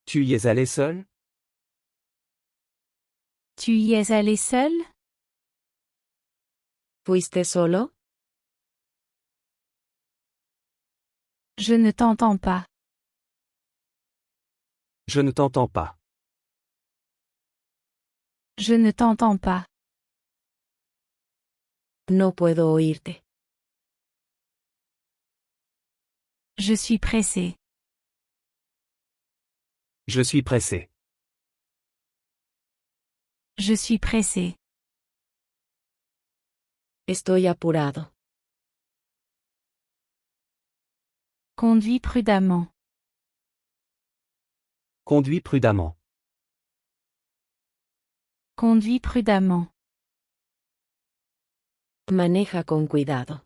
Tu y es allé seul? Tu y es allé seul? ¿Fuiste solo? Je ne t'entends pas. Je ne t'entends pas. Je ne t'entends pas. No puedo oírte. Je suis pressé. Je suis pressé. Je suis pressé. Estoy apurado. Conduis prudemment. Conduis prudemment. Conduis prudemment. Maneja con cuidado.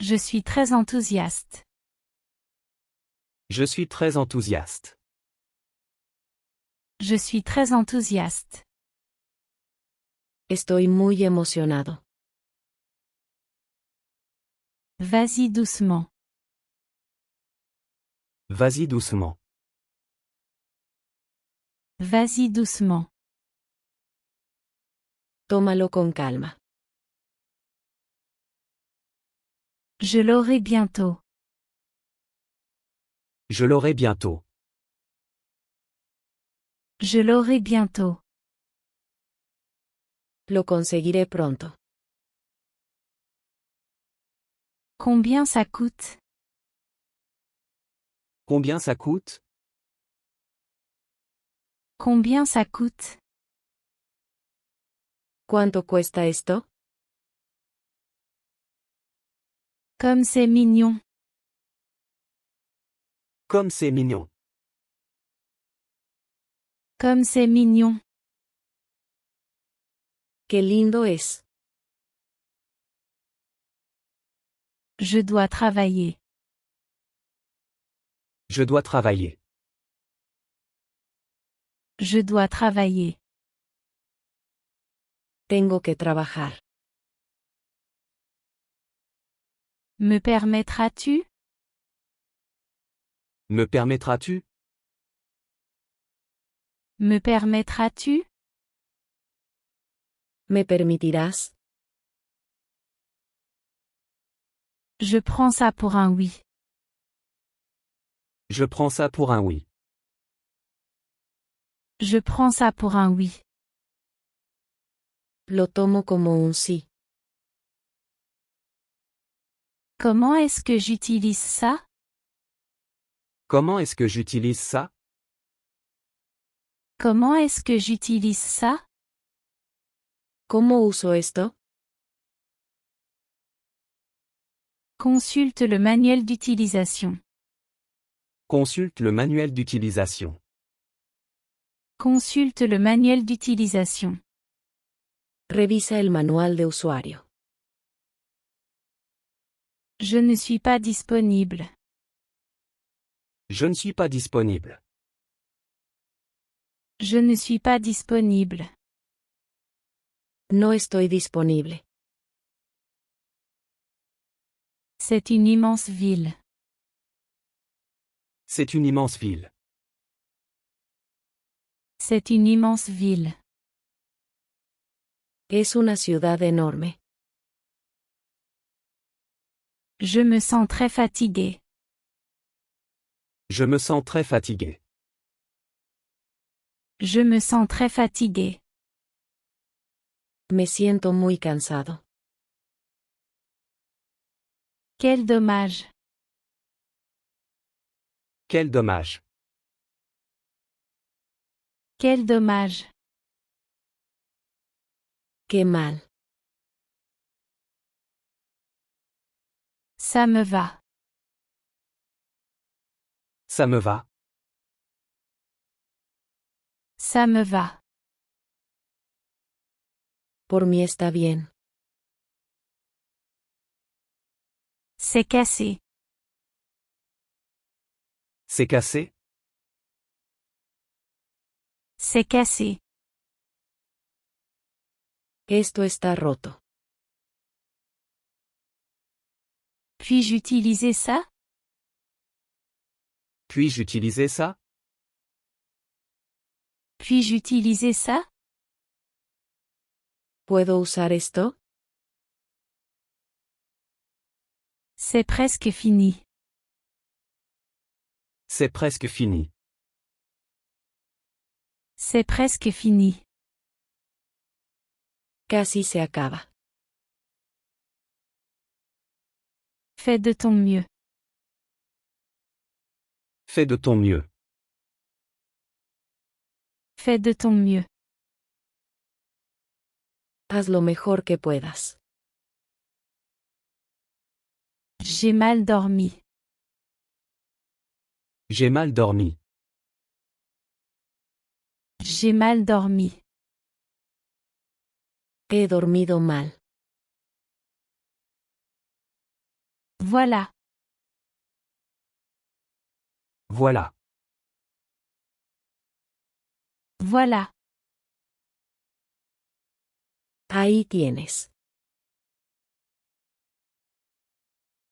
Je suis très enthousiaste. Je suis très enthousiaste. Je suis très enthousiaste. Estoy muy emocionado. Vas-y doucement. Vas-y doucement. Vas-y doucement. Tómalo con calma. Je l'aurai bientôt. Je l'aurai bientôt. Je l'aurai bientôt. Lo conseguiré pronto. Combien ça coûte? Combien ça coûte? Combien ça coûte? ¿Cuánto cuesta esto? Comme c'est mignon. Comme c'est mignon. Comme c'est mignon. Qué lindo es. Je dois travailler. Je dois travailler. Je dois travailler. Tengo que trabajar. Me permettras-tu? Me permettras-tu? Me permettras-tu? ¿Me permitirás? Je prends ça pour un oui. Je prends ça pour un oui. Je prends ça pour un oui. Lo tomo como un sí. Comment est-ce que j'utilise ça? Comment est-ce que j'utilise ça? Comment est-ce que j'utilise ça? ¿Cómo uso esto? Consulte le manuel d'utilisation. Consulte le manuel d'utilisation. Consulte le manuel d'utilisation. Revisa el manual de usuario. Je ne suis pas disponible. Je ne suis pas disponible. Je ne suis pas disponible. No estoy disponible. C'est une immense ville. C'est une immense ville. C'est une immense ville. Es una ciudad enorme. Je me sens très fatigué. Je me sens très fatigué. Je me sens très fatigué. Me siento muy cansado. Quel dommage. Quel dommage. Quel dommage. Qué mal. Ça me va. Ça me va. Ça me va. Por mí está bien. C'est cassé. C'est cassé? C'est cassé. Esto está roto. Puis-je utiliser ça? Puis-je utiliser ça? Puis-je utiliser ça? ¿Puedo usar esto? C'est presque fini. C'est presque fini. C'est presque fini. Casi se acaba. Fais de ton mieux. Fais de ton mieux. Fais de ton mieux. Haz lo mejor que puedas. J'ai mal dormi. J'ai mal dormi. J'ai mal dormi. He dormido mal. Voilà. Voilà. Voilà. Ahí tienes.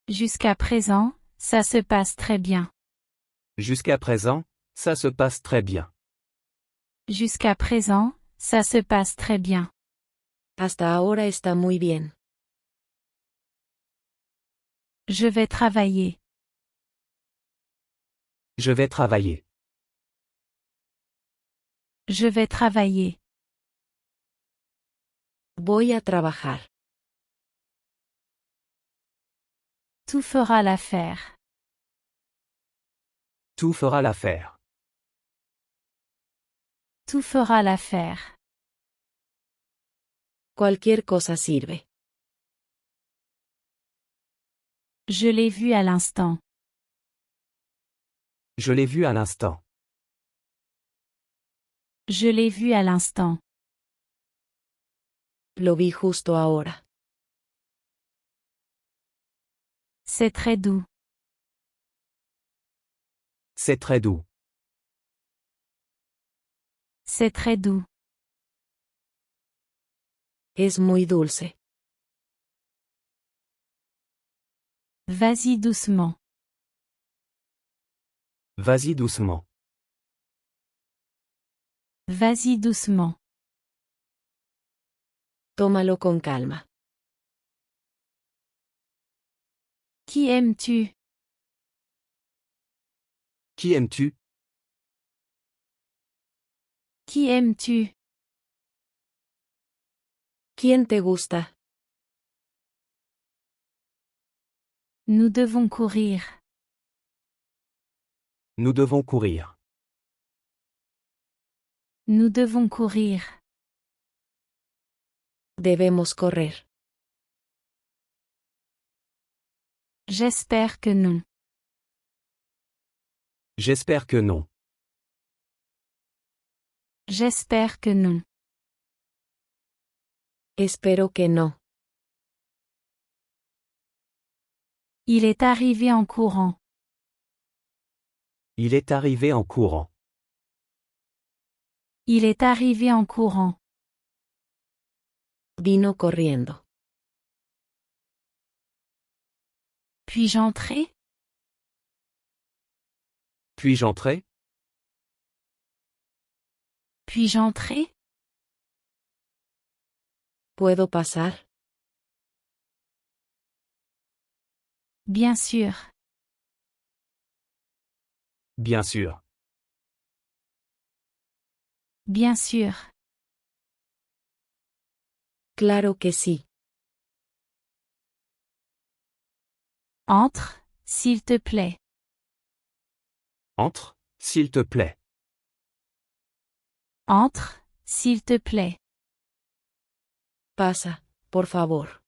Jusqu'à présent, ça se passe très bien. Jusqu'à présent, ça se passe très bien. Jusqu'à présent, ça se passe très bien. Hasta ahora está muy bien. Je vais travailler. Je vais travailler. Je vais travailler. Voy a trabajar. Tout fera l'affaire. Tout fera l'affaire. Tout fera l'affaire. Cualquier cosa sirve. Je l'ai vu à l'instant. Je l'ai vu à l'instant. Je l'ai vu à l'instant. Lo vi justo ahora. C'est très doux. C'est très doux. C'est très doux. Es muy dulce. Vas-y doucement. Vas-y doucement. Vas-y doucement. Tómalo con calma. Qui aimes-tu? Qui aimes-tu? Qui aimes-tu? ¿Quién te gusta? Nous devons courir. Nous devons courir. Nous devons courir. Debemos correr. J'espère que non. J'espère que non. J'espère que non. Espero que no. Il est arrivé en courant. Il est arrivé en courant. Il est arrivé en courant. Vino corriendo. Puis-je entrer? Puis-je entrer? Puis-je entrer? ¿Puedo pasar? Bien sûr. Bien sûr. Bien sûr. Claro que sí. Entre, s'il te plaît. Entre, s'il te plaît. Entre, s'il te plaît. Pasa, por favor.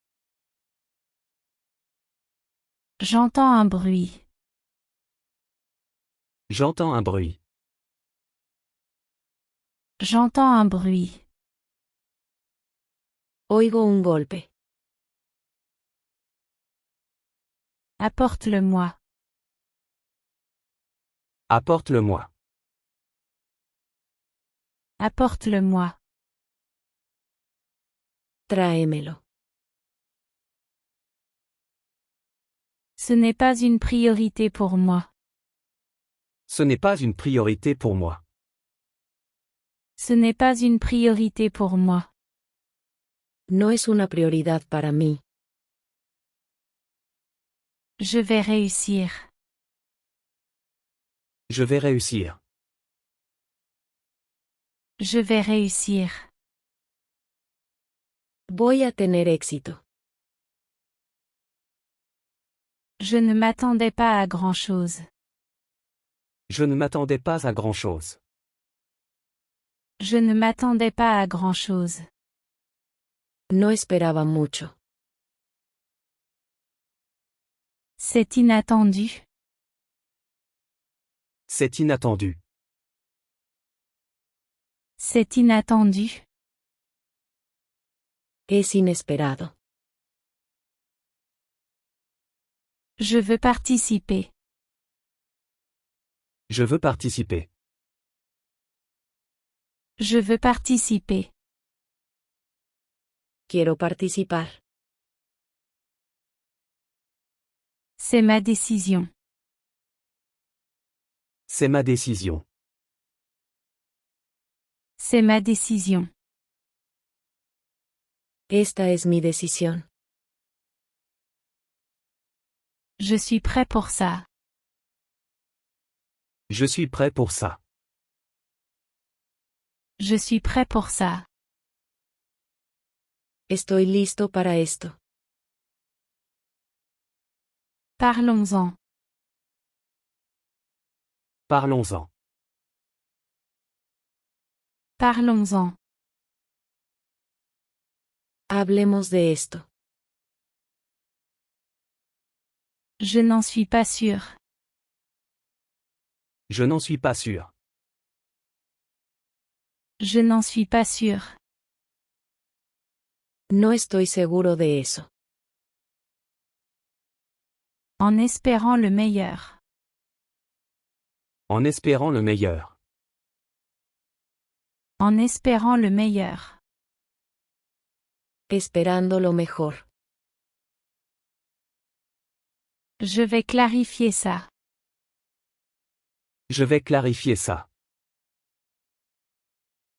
J'entends un bruit. J'entends un bruit. J'entends un bruit. Oigo un golpe. Apporte-le-moi. Apporte-le-moi. Apporte-le-moi. Tráemelo. Ce n'est pas une priorité pour moi. Ce n'est pas une priorité pour moi. Ce n'est pas une priorité pour moi. No es una prioridad para mí. Je vais réussir. Je vais réussir. Je vais réussir. Voy a tener éxito. Je ne m'attendais pas à grand-chose. Je ne m'attendais pas à grand-chose. Je ne m'attendais pas à grand-chose. No esperaba mucho. C'est inattendu. C'est inattendu. C'est inattendu. Es inesperado. Je veux participer. Je veux participer. Je veux participer. Quiero participar. C'est ma décision. C'est ma décision. C'est ma décision. Esta es mi decisión. Je suis prêt pour ça. Je suis prêt pour ça. Je suis prêt pour ça. Estoy listo para esto. Parlons-en. Parlons-en. Parlons-en. Hablemos de esto. Je n'en suis pas sûr. Je n'en suis pas sûr. Je n'en suis pas sûr. No estoy seguro de eso. En espérant le meilleur. En espérant le meilleur. En espérant le meilleur. Esperando lo mejor. Je vais clarifier ça. Je vais clarifier ça.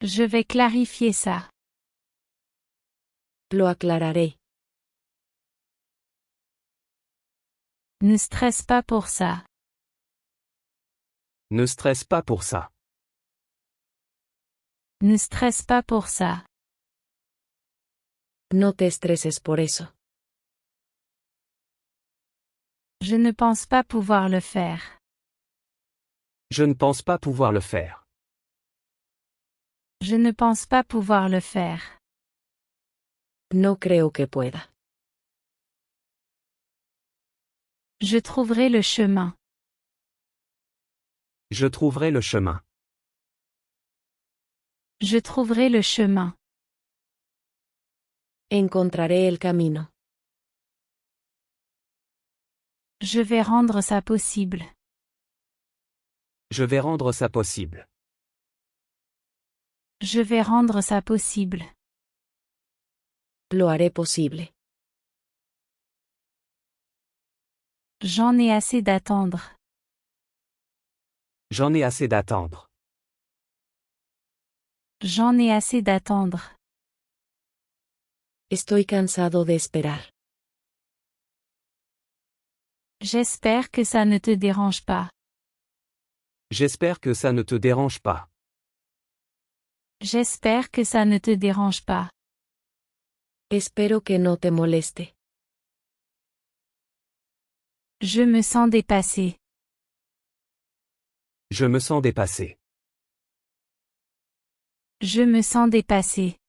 Je vais clarifier ça. Lo aclararé. Ne stresse pas pour ça. Ne stresse pas pour ça. Ne stresse pas pour ça. No te estreses por eso. Je ne pense pas pouvoir le faire. Je ne pense pas pouvoir le faire. Je ne pense pas pouvoir le faire. No creo que pueda. Je trouverai le chemin. Je trouverai le chemin. Je trouverai le chemin. Encontraré el camino. Je vais rendre ça possible. Je vais rendre ça possible. Je vais rendre ça possible. Lo haré posible. J'en ai assez d'attendre. J'en ai assez d'attendre. J'en ai assez d'attendre. Estoy cansado de esperar. J'espère que ça ne te dérange pas. J'espère que ça ne te dérange pas. J'espère que ça ne te dérange pas. Espero que no te moleste. Je me sens dépassé. Je me sens dépassé. Je me sens dépassé.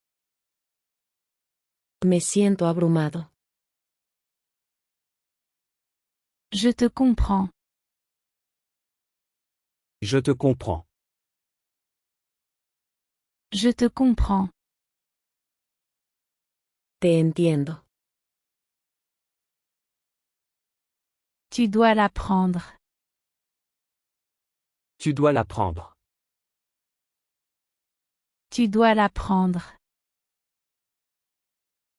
Me siento abrumado. Je te comprends. Je te comprends. Je te comprends. Te entiendo. Tu dois l'apprendre. Tu dois l'apprendre. Tu dois l'apprendre.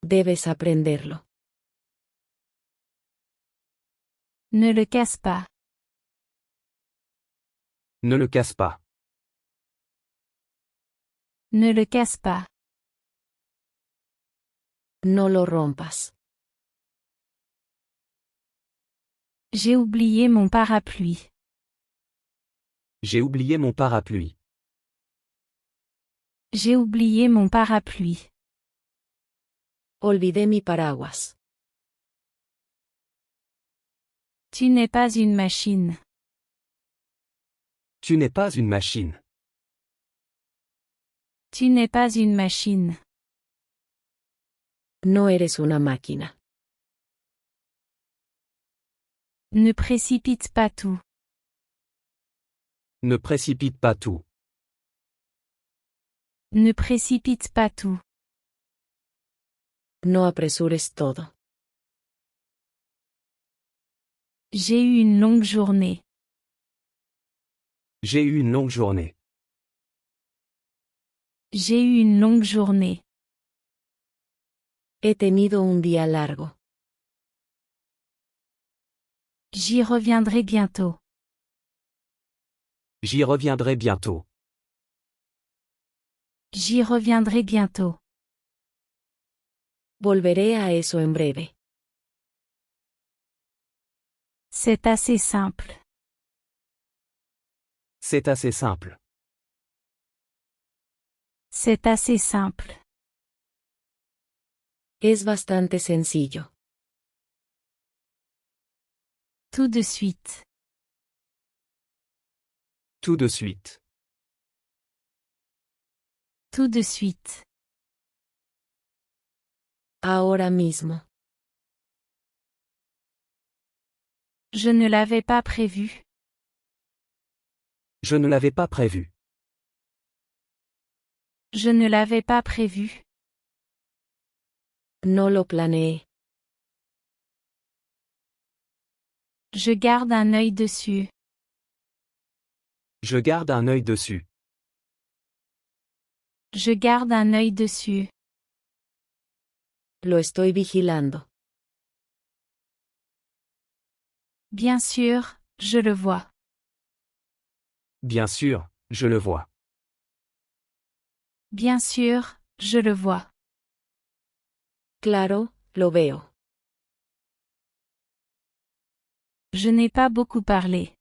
Debes aprenderlo. Ne le casse pas. Ne le casse pas. Ne le casse pas. No lo rompas. J'ai oublié mon parapluie. J'ai oublié mon parapluie. J'ai oublié mon parapluie. Olvidé mi paraguas. Tu n'es pas une machine. Tu n'es pas une machine. Tu n'es pas une machine. No eres una máquina. Ne précipite pas tout. Ne précipite pas tout. Ne précipite pas tout. No apresures todo. J'ai eu une longue journée. J'ai eu une longue journée. J'ai eu une longue journée. He tenido un día largo. J'y reviendrai bientôt. J'y reviendrai bientôt. J'y reviendrai bientôt. Volveré a eso en breve. C'est assez simple. C'est assez simple. C'est assez simple. Es bastante sencillo. Tout de suite. Tout de suite. Tout de suite. Ahora mismo. Je ne l'avais pas prévu. Je ne l'avais pas prévu. Je ne l'avais pas prévu. No lo planeé. Je garde un œil dessus. Je garde un œil dessus. Je garde un œil dessus. Lo estoy vigilando. Bien sûr, je le vois. Bien sûr, je le vois. Bien sûr, je le vois. Claro, lo veo. Je n'ai pas beaucoup parlé.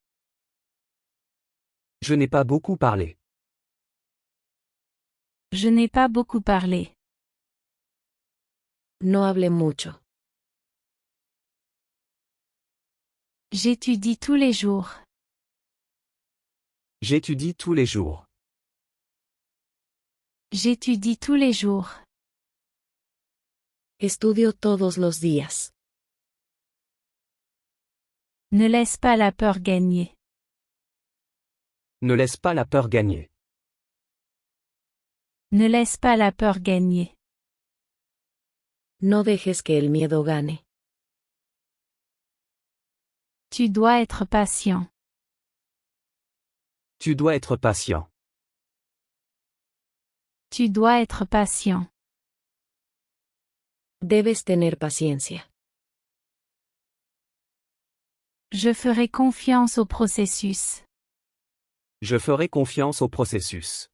Je n'ai pas beaucoup parlé. Je n'ai pas beaucoup parlé. No hablé mucho. J'étudie tous les jours. J'étudie tous les jours. J'étudie tous les jours. Estudio todos los días. Ne laisse pas la peur gagner. Ne laisse pas la peur gagner. Ne laisse pas la peur gagner. No dejes que el miedo gane. Tu dois être patient. Tu dois être patient. Tu dois être patient. Debes tener paciencia. Je ferai confiance au processus. Je ferai confiance au processus.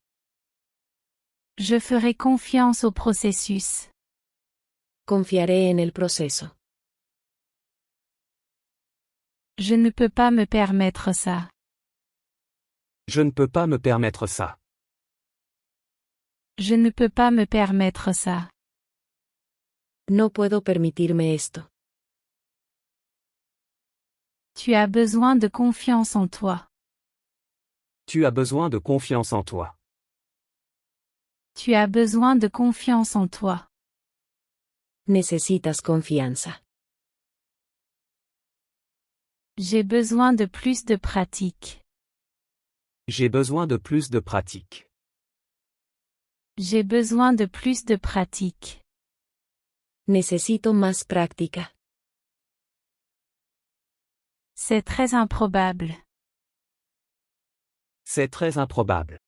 Je ferai confiance au processus. Confiaré en el proceso. Je ne peux pas me permettre ça. Je ne peux pas me permettre ça. Je ne peux pas me permettre ça. No puedo permitirme esto. Tu as besoin de confiance en toi. Tu as besoin de confiance en toi. Tu as besoin de confiance en toi. Necesitas confianza. J'ai besoin de plus de pratique. J'ai besoin de plus de pratique. J'ai besoin de plus de pratique. Necesito más práctica. C'est très improbable. C'est très improbable.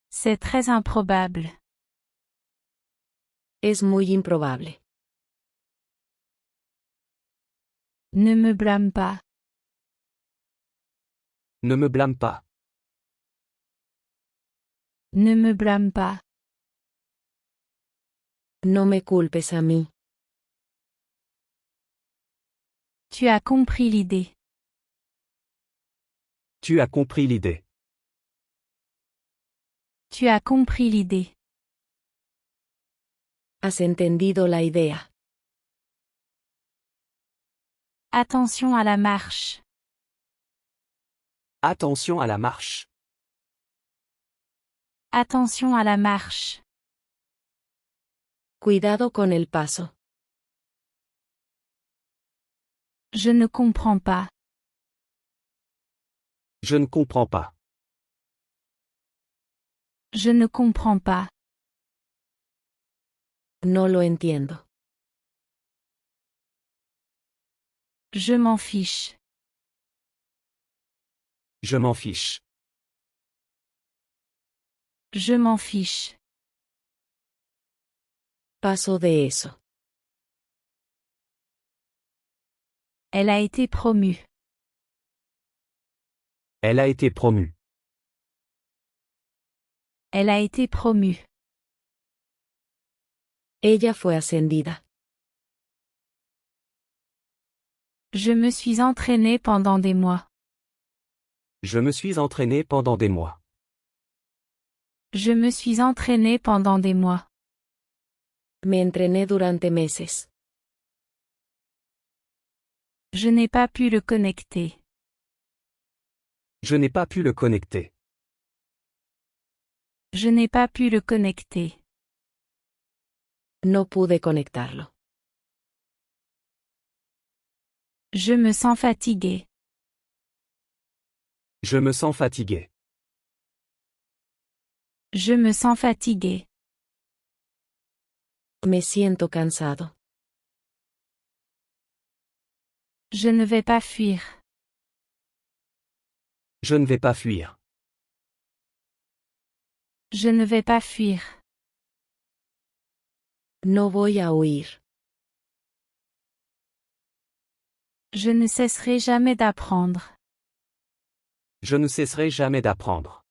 C'est très improbable. Es muy improbable. Ne me blâme pas. Ne me blâme pas. Ne me blâme pas. No me culpes a mí. Tu as compris l'idée. Tu as compris l'idée. Tu as compris l'idée. Has entendido la idea. Attention à la marche. Attention à la marche. Attention à la marche. Cuidado con el paso. Je ne comprends pas. Je ne comprends pas. Je ne comprends pas. No lo entiendo. Je m'en fiche. Je m'en fiche. Je m'en fiche. Paso de eso. Elle a été promue. Elle a été promue. Elle a été promue. Ella fue ascendida. Je me suis entraînée pendant des mois. Je me suis entraîné pendant des mois. Je me suis entraînée pendant des mois. Me entrené durante meses. Je n'ai pas pu le connecter. Je n'ai pas pu le connecter. Je n'ai pas pu le connecter. No pude conectarlo. Je me sens fatiguée. Je me sens fatigué. Je me sens fatiguée. Me siento cansado. Je ne vais pas fuir. Je ne vais pas fuir. Je ne vais pas fuir. No voy a huir. Je ne cesserai jamais d'apprendre. Je ne cesserai jamais d'apprendre.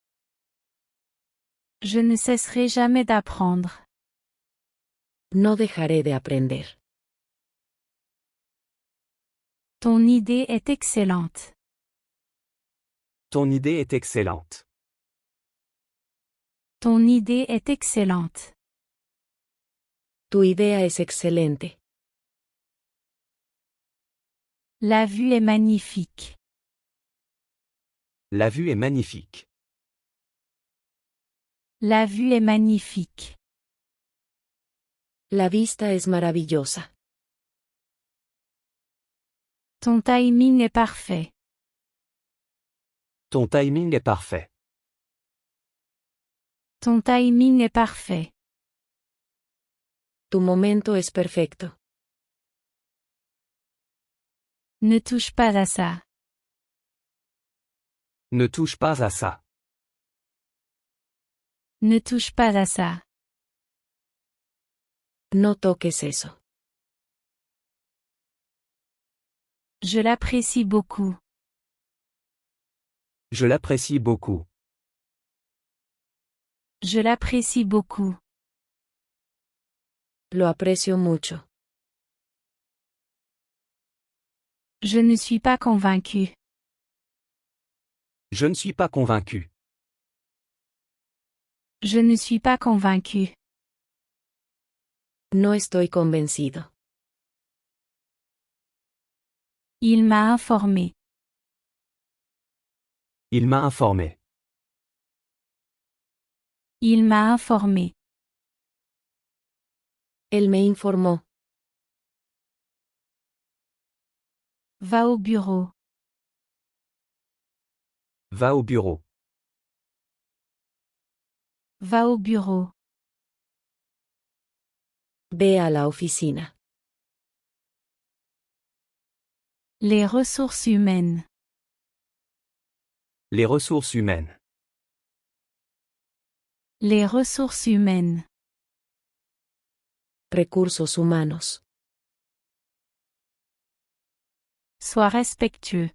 Je ne cesserai jamais d'apprendre. No dejaré de aprender. Ton idée est excellente. Ton idée est excellente. Ton idée est excellente. Tu idea es excelente. La vue est magnifique. La vue est magnifique. La vue est magnifique. La vista es maravillosa. Ton timing est parfait. Ton timing est parfait. Ton timing est parfait. Tu momento es perfecto. Ne touche pas à ça. Ne touche pas à ça. Ne touche pas à ça. No toques eso. Je l'apprécie beaucoup. Je l'apprécie beaucoup. Je l'apprécie beaucoup. Lo aprecio mucho. Je ne suis pas convaincu. Je ne suis pas convaincu. Je ne suis pas convaincu. No estoy convencido. Il m'a informé. Il m'a informé. Il m'a informé. Él me informó. Va au bureau. Va au bureau. Va au bureau. Ve a la oficina. Les ressources humaines. Les ressources humaines. Les ressources humaines. Recursos humanos. Sois respectueux.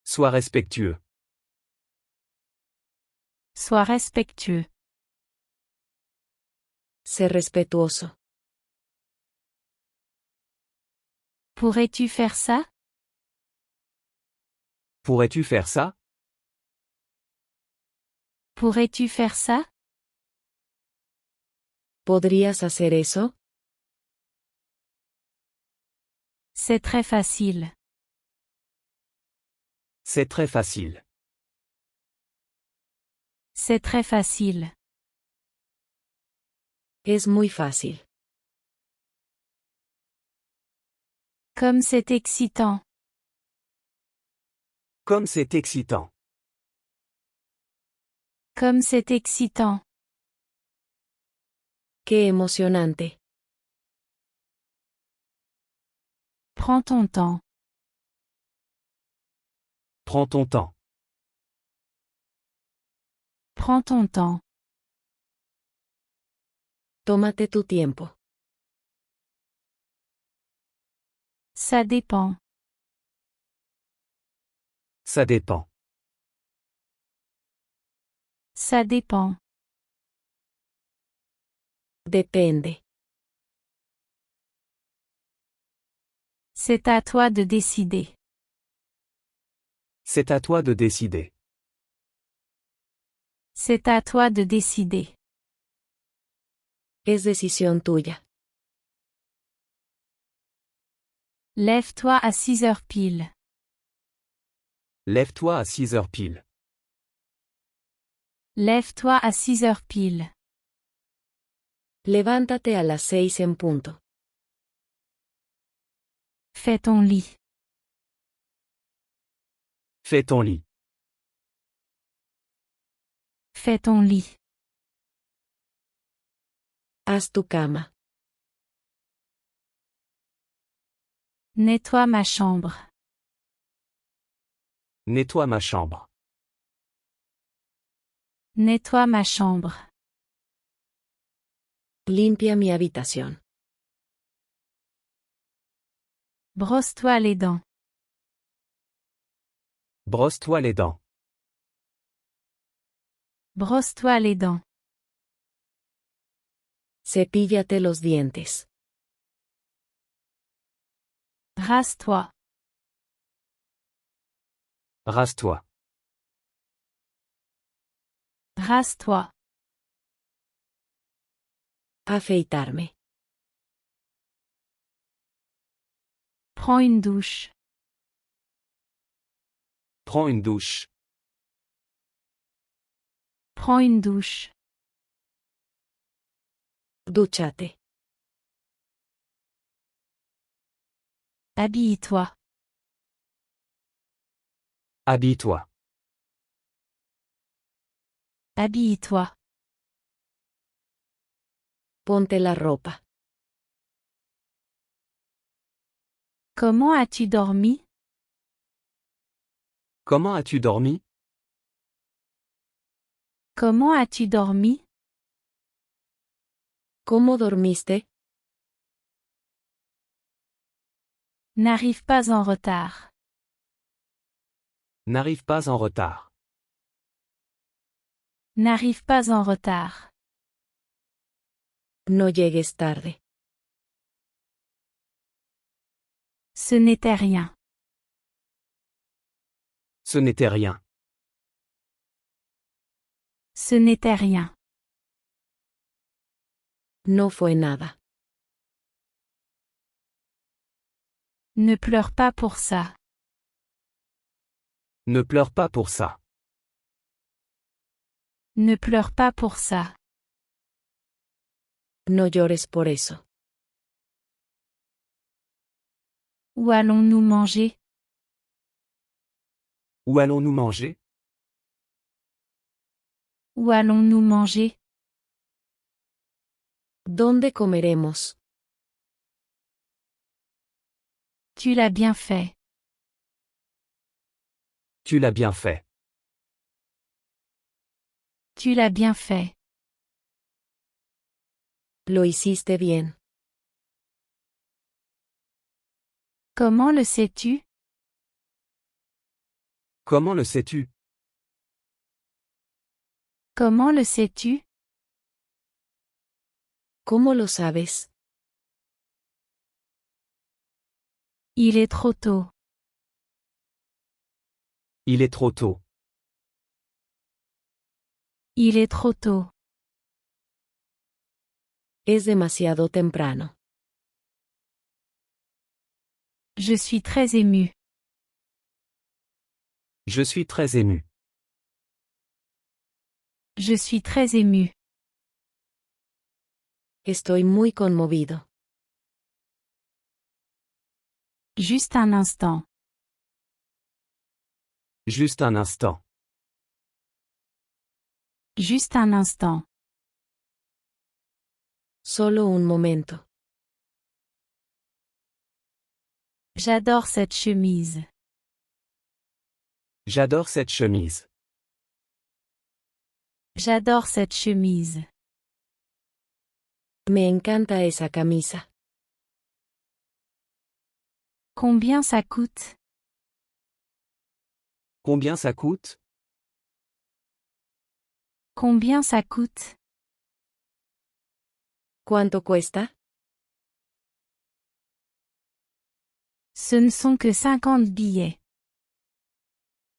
Sois respectueux. Sois respectueux. Sé respetuoso. Pourrais-tu faire ça? Pourrais-tu faire ça? Pourrais-tu faire ça? ¿Podrías hacer eso? C'est très facile. C'est très facile. C'est très facile. Es muy fácil. Comme c'est excitant. Comme c'est excitant. Comme c'est excitant. Qué emocionante. Prends ton temps. Prends ton temps. Prends ton temps. Tómate tu tiempo. Ça dépend. Ça dépend. Ça dépend. Depende. C'est à toi de décider. C'est à toi de décider. C'est à toi de décider. Es decisión tuya. Lève-toi à 6 heures pile. Lève-toi à 6 heures pile. Lève-toi à 6 heures pile. Levántate a las 6 en punto. Fais ton lit. Fais ton lit. Fais ton lit. Haz tu cama. Nettoie ma chambre. Nettoie ma chambre. Nettoie ma chambre. Limpia mi habitación. Brosse-toi les dents. Brosse-toi les dents. Brosse-toi les dents. Cepíllate los dientes. Rase-toi. Rase-toi. Rase-toi. Afeitarme. Prends une douche. Prends une douche. Prends une douche. Dúchate. Habille-toi. Habille-toi. Habille-toi. Ponte la ropa. Comment as-tu dormi? Comment as-tu dormi? Comment as-tu dormi? ¿Cómo dormiste? N'arrive pas en retard. N'arrive pas en retard. N'arrive pas en retard. No llegues tarde. Ce n'était rien. Ce n'était rien. Ce n'était rien. No fue nada. Ne pleure pas pour ça. Ne pleure pas pour ça. Ne pleure pas pour ça. No llores por eso. Où allons-nous manger? Où allons-nous manger? Où allons-nous manger? ¿Dónde comeremos? Tu l'as bien fait. Tu l'as bien fait. Tu l'as bien fait. Lo hiciste bien. Comment le sais-tu? Comment le sais-tu? Comment le sais-tu? ¿Cómo lo sabes? Il est trop tôt. Il est trop tôt. Il est trop tôt. Es demasiado temprano. Je suis très émue. Je suis très ému. Je suis très émue. Estoy muy conmovido. Juste un instant. Juste un instant. Juste un instant. Solo un momento. J'adore cette chemise. J'adore cette chemise. J'adore cette chemise. Me encanta esa camisa. Combien ça coûte? Combien ça coûte? Combien ça coûte? ¿Cuánto cuesta? Ce ne sont que 50 billets.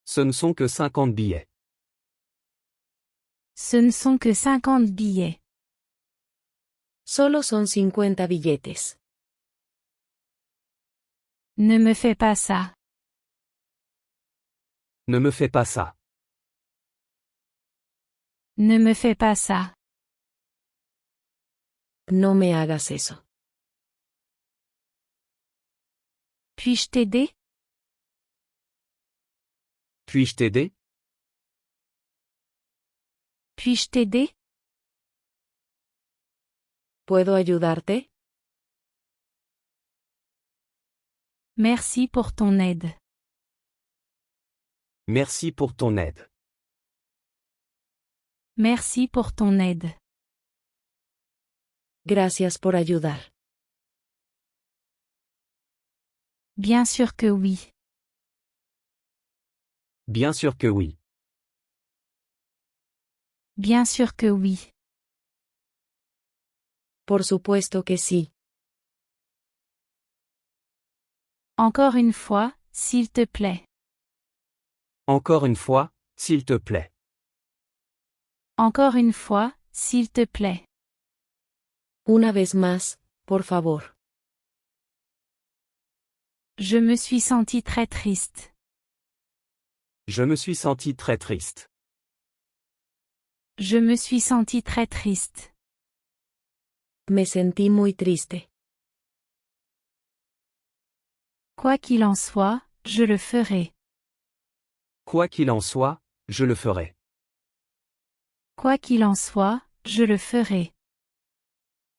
Ce ne sont que 50 billets. Ce ne sont que 50 billets. Solo son 50 billetes. Ne me fais pas ça. Ne me fais pas ça. Ne me fais pas ça. No me hagas eso. Puis-je t'aider? Puis-je t'aider? Puis-je t'aider? ¿Puedo ayudarte? Merci pour ton aide. Merci pour ton aide. Merci pour ton aide. Gracias por ayudar. Bien sûr que oui. Bien sûr que oui. Bien sûr que oui. Por supuesto que sí. Encore une fois, s'il te plaît. Encore une fois, s'il te plaît. Encore une fois, s'il te plaît. Una vez más, por favor. Je me suis sentie très triste. Je me suis senti très triste. Je me suis senti très triste. Me sentí muy triste. Quoi qu'il en soit, je le ferai. Quoi qu'il en soit, je le ferai. Quoi qu'il en soit, je le ferai.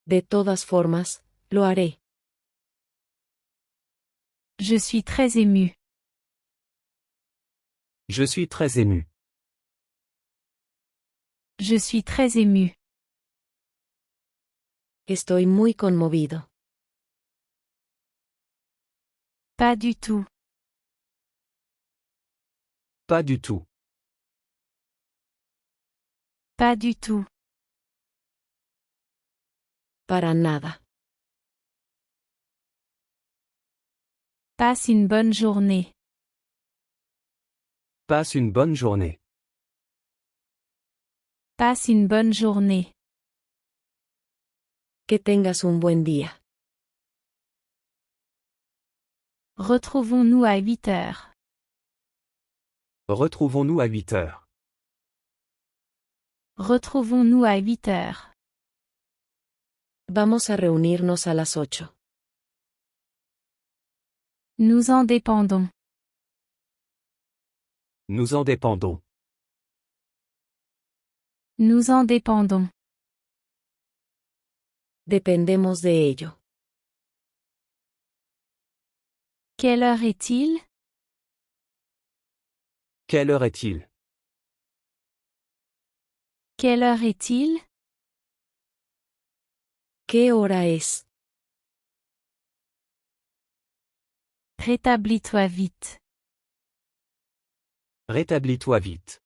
De todas formas, lo haré. Je suis très ému. Je suis très ému. Je suis très ému. Estoy muy conmovido. Pas du tout. Pas du tout. Pas du tout. Para nada. Passe une bonne journée. Passe une bonne journée. Passe une bonne journée. Que tengas un buen día. Retrouvons-nous à 8 heures. Retrouvons-nous à 8 heures. Retrouvons-nous à 8 heures. Vamos a reunirnos a las 8. Nous en dépendons. Nous en dépendons. Nous en dépendons. Dependemos de ello. Quelle heure est-il? Quelle heure est-il? Quelle heure est-il? ¿Qué hora es? Rétablis-toi vite. Rétablis-toi vite.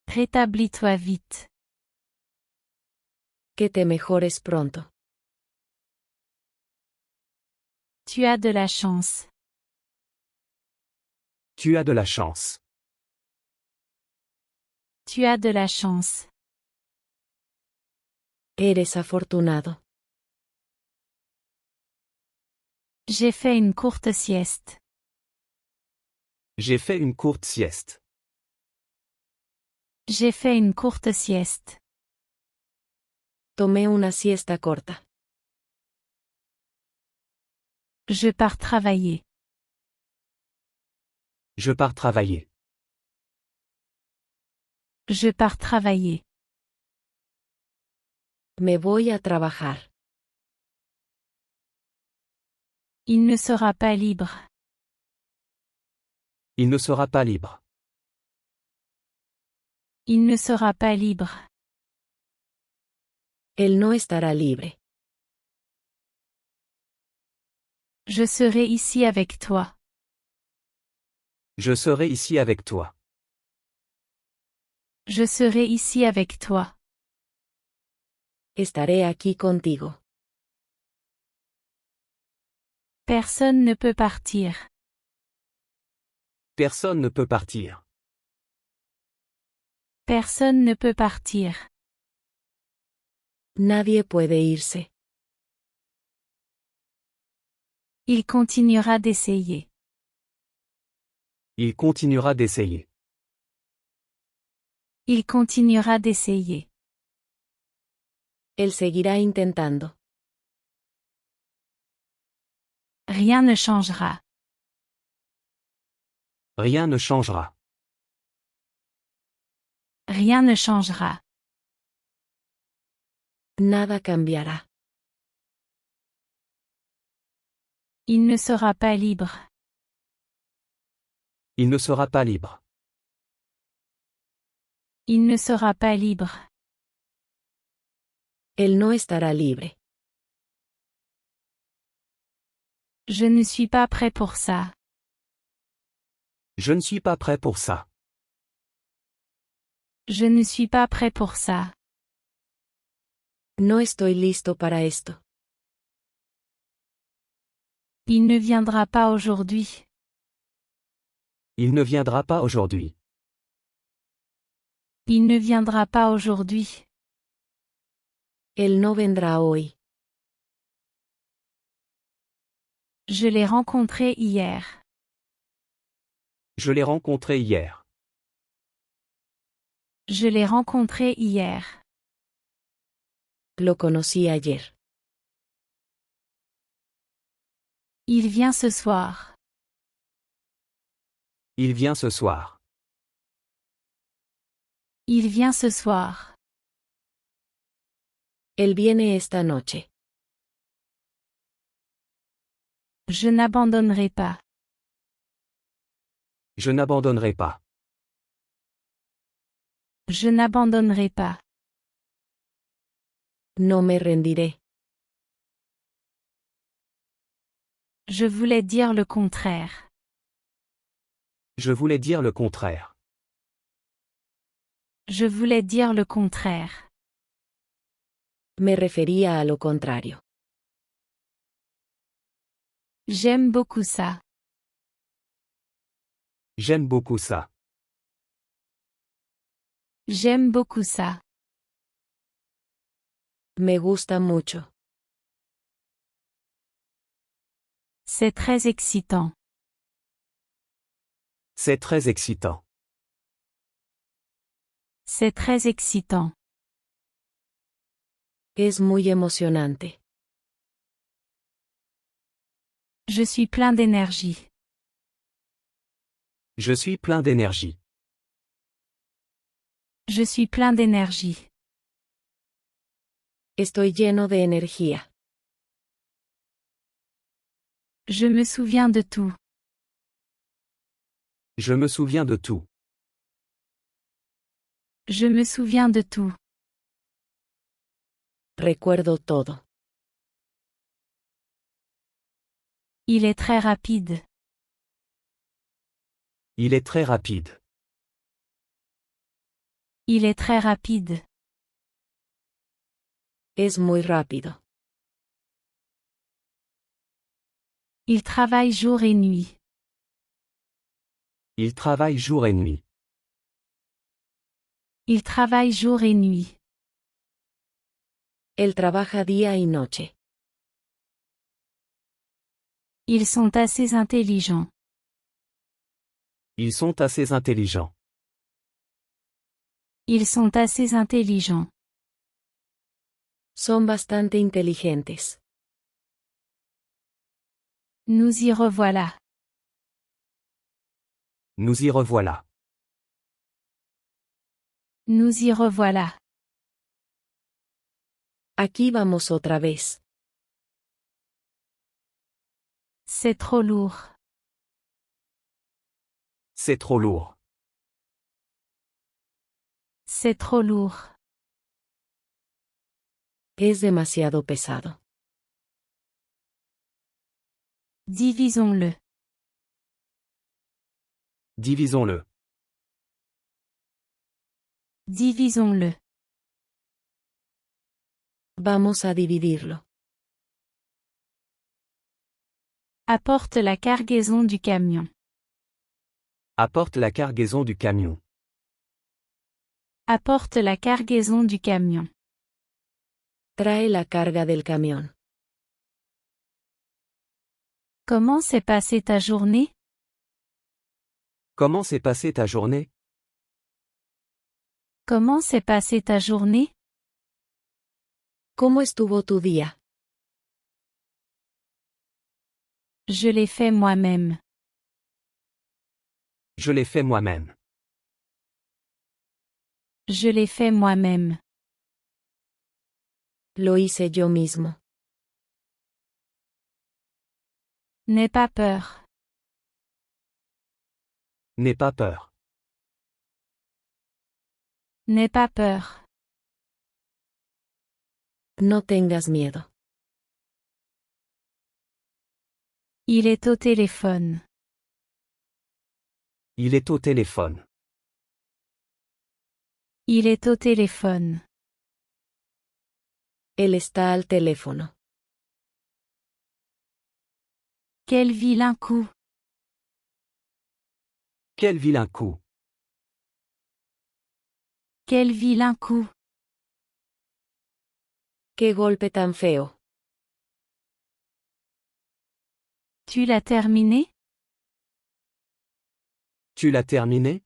Rétablis-toi vite. Que te mejores pronto. Tu as de la chance. Tu as de la chance. Tu as de la chance. Eres afortunado. J'ai fait une courte sieste. J'ai fait une courte sieste. J'ai fait une courte sieste. Tomé una siesta corta. Je pars travailler. Je pars travailler. Je pars travailler. Me voy a trabajar. Il ne sera pas libre. Il ne sera pas libre. Il ne sera pas libre. Él no estará libre. Je serai ici avec toi. Je serai ici avec toi. Je serai ici avec toi. Estaré aquí contigo. Personne ne peut partir. Personne ne peut partir. Personne ne peut partir. Nadie puede irse. Il continuera d'essayer. Il continuera d'essayer. Il continuera d'essayer. Él seguirá intentando. Rien ne changera. Rien ne changera. Rien ne changera. Nada cambiará. Il ne sera pas libre. Il ne sera pas libre. Il ne sera pas libre. Él no estará libre. Je ne suis pas prêt pour ça. Je ne suis pas prêt pour ça. Je ne suis pas prêt pour ça. No estoy listo para esto. Il ne viendra pas aujourd'hui. Il ne viendra pas aujourd'hui. Il ne viendra pas aujourd'hui. Él no vendrá hoy. Je l'ai rencontré hier. Je l'ai rencontré hier. Je l'ai rencontré hier. Lo conocí ayer. Il vient ce soir. Il vient ce soir. Il vient ce soir. Él viene esta noche. Je n'abandonnerai pas. Je n'abandonnerai pas. Je n'abandonnerai pas. No me rendiré. Je voulais dire le contraire. Je voulais dire le contraire. Je voulais dire le contraire. Me refería a lo contrario. J'aime beaucoup ça. J'aime beaucoup ça. J'aime beaucoup ça. Me gusta mucho. C'est très excitant. C'est très excitant. C'est très excitant. Es muy emocionante. Je suis plein d'énergie. Je suis plein d'énergie. Je suis plein d'énergie. Estoy lleno de energía. Je me souviens de tout. Je me souviens de tout. Je me souviens de tout. Recuerdo todo. Il est très rapide. Il est très rapide. Il est très rapide. Es muy rápido. Il travaille jour et nuit. Il travaille jour et nuit. Il travaille jour et nuit. Él trabaja día y noche. Ils sont assez intelligents. Ils sont assez intelligents. Ils sont assez intelligents. Son bastante inteligentes. Nous y revoilà. Nous y revoilà. Nous y revoilà. Aquí vamos otra vez. C'est trop lourd. C'est trop lourd. C'est trop lourd. Es demasiado pesado. Divisons-le. Divisons-le. Divisons-le. Vamos a dividirlo. Apporte la cargaison du camion. Apporte la cargaison du camion. Apporte la cargaison du camion. Trae la carga del camión. Comment s'est passée ta journée? Comment s'est passée ta journée? Comment s'est passée ta journée? ¿Cómo estuvo tu día? Je l'ai fait moi-même. Je l'ai fait moi-même. Je l'ai fait moi-même. Lo hice yo mismo. N'aie pas peur. N'aie pas peur. N'aie pas peur. No tengas miedo. Il est au téléphone. Il est au téléphone. Il est au téléphone. Él está al teléfono. Quel vilain coup. Quel vilain coup. Quel vilain coup. ¡Qué golpe tan feo! Tu l'as terminé? Tu l'as terminé?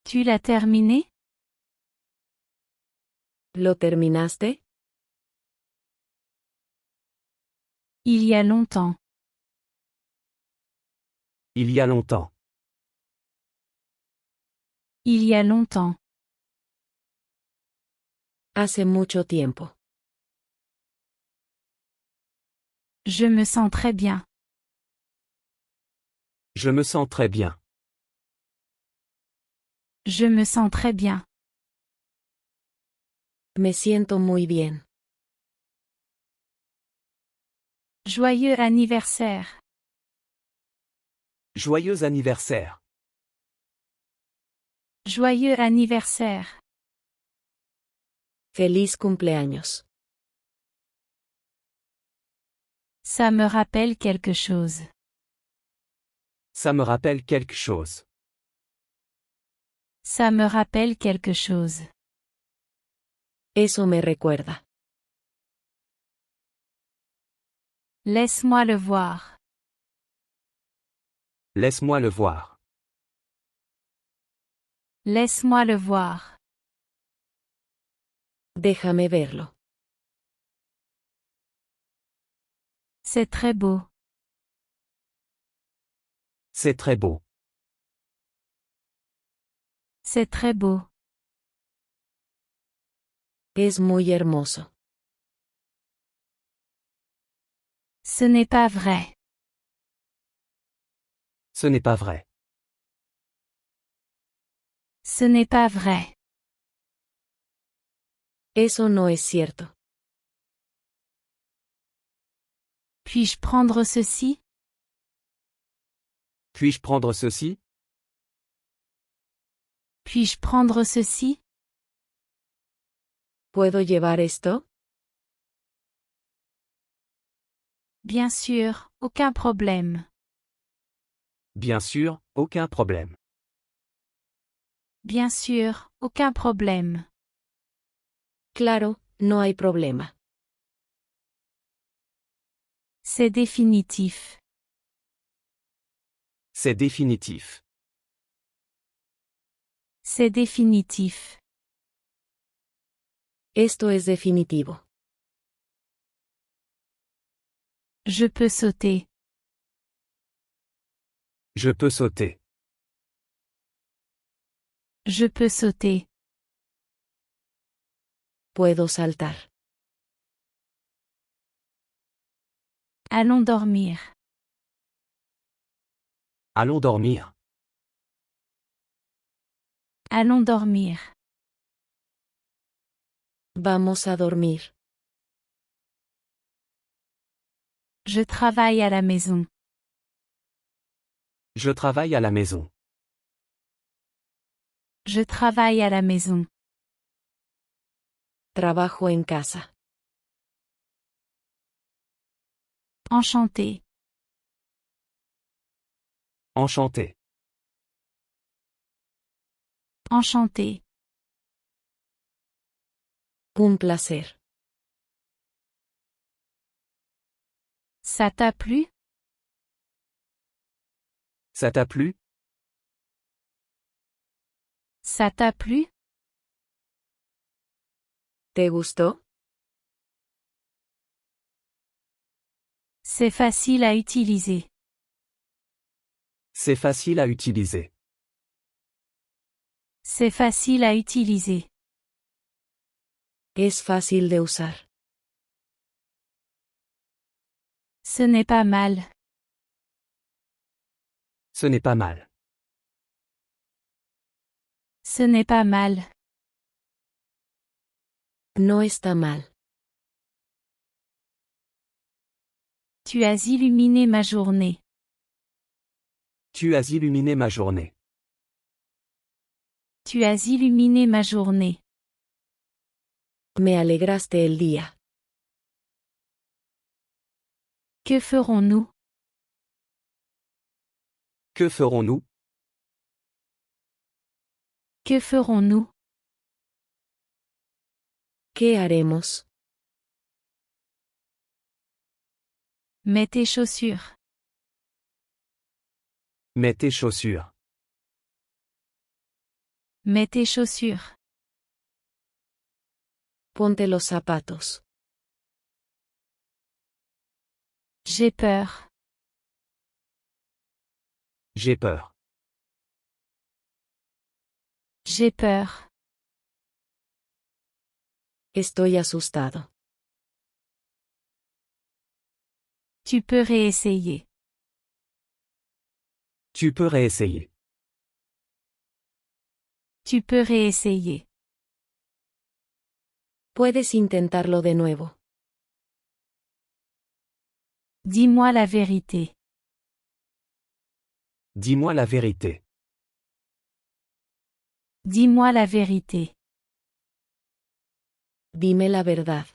Tu l'as terminé? ¿Lo terminaste? Il y a longtemps. Il y a longtemps. Il y a longtemps. Hace mucho tiempo. Je me sens très bien. Je me sens très bien. Je me sens très bien. Me siento muy bien. Joyeux anniversaire. Joyeux anniversaire. Joyeux anniversaire. Feliz cumpleaños. Ça me rappelle quelque chose. Ça me rappelle quelque chose. Ça me rappelle quelque chose. Eso me recuerda. Laisse-moi le voir. Laisse-moi le voir. Laisse-moi le voir. Déjame verlo. C'est très beau. C'est très beau. C'est très beau. Es muy hermoso. Ce n'est pas vrai. Ce n'est pas vrai. Ce n'est pas vrai. Eso no es cierto. Puis-je prendre ceci? Puis-je prendre ceci? Puis-je prendre ceci? ¿Puedo llevar esto? Bien sûr, aucun problème. Bien sûr, aucun problème. Bien sûr, aucun problème. Claro, no hay problema. C'est définitif. C'est définitif. C'est définitif. Esto es definitivo. Je peux sauter. Je peux sauter. Je peux sauter. Puedo saltar. Allons dormir. Allons dormir. Allons dormir. Vamos a dormir. Je travaille à la maison. Je travaille à la maison. Je travaille à la maison. Trabajo en casa. Enchanté. Enchanté. Enchanté. Un placer. Ça t'a plu? Ça t'a plu? Ça t'a plu? ¿Te gustó? C'est facile à utiliser. C'est facile à utiliser. C'est facile à utiliser. Es fácil de usar. Ce n'est pas mal. Ce n'est pas mal. Ce n'est pas mal. No está mal. Tu as illuminé ma journée. Tu as illuminé ma journée. Tu as illuminé ma journée. Me alegraste el día. Que ferons-nous? Que ferons-nous? Que ferons-nous? ¿Qué haremos? Mets tes chaussures. Mets tes chaussures. Mets tes chaussures. Ponte los zapatos. J'ai peur. J'ai peur. J'ai peur. Estoy asustado. Tu peux réessayer. Tu peux réessayer. Tu peux réessayer. Puedes intentarlo de nuevo. Dis-moi la vérité. Dis-moi la vérité. Dis-moi la vérité. Dime la verdad.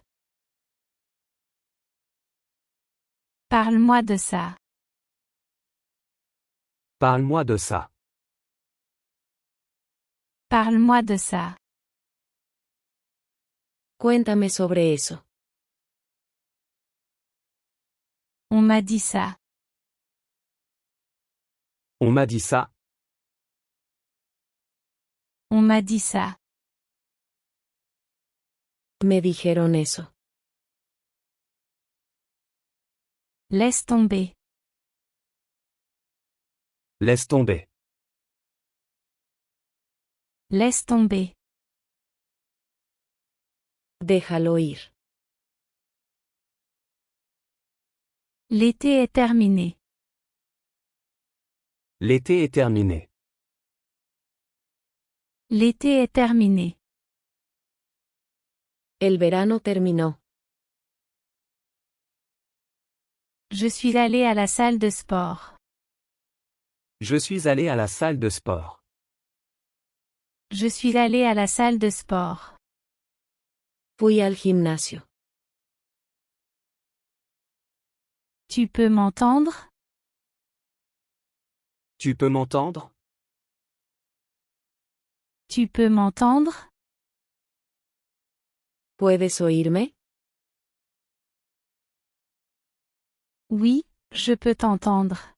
Parle-moi de ça. Parle-moi de ça. Parle-moi de ça. Cuéntame sobre eso. On m'a dit ça. On m'a dit ça. On m'a dit ça. Me dijeron eso. Laisse tomber. Laisse tomber. Laisse tomber. Déjalo ir. L'été est terminé. L'été est terminé. L'été est terminé. El verano terminó. Je suis allé à la salle de sport. Je suis allé à la salle de sport. Je suis allé à la salle de sport. Fui al gimnasio. Tu peux m'entendre? Tu peux m'entendre? Tu peux m'entendre? ¿Puedes oírme? Oui, je peux t'entendre.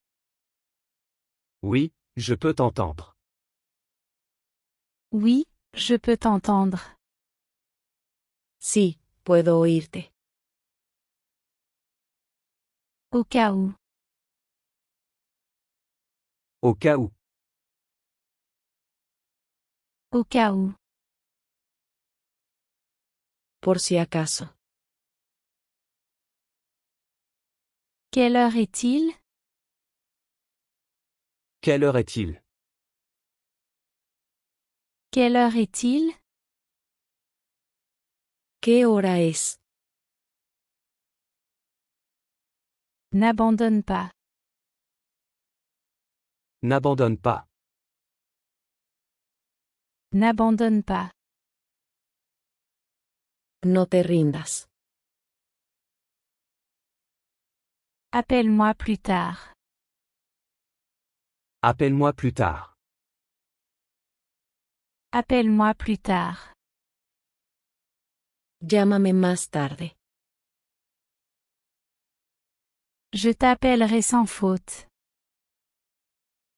Oui, je peux t'entendre. Oui, je peux t'entendre. Sí, puedo oírte. Au cas où. Au cas où. Au cas où. Por si acaso. Quelle heure est-il? Quelle heure est-il? Quelle heure est-il? ¿Qué hora es? N'abandonne pas. N'abandonne pas. N'abandonne pas. No te rindas. Appelle-moi plus tard. Appelle-moi plus tard. Appelle-moi plus tard. Llámame más tarde. Je t'appellerai sans faute.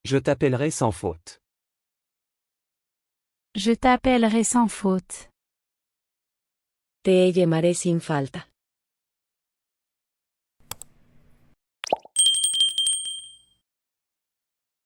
Je t'appellerai sans faute. Je t'appellerai sans faute. Te llamaré sin falta.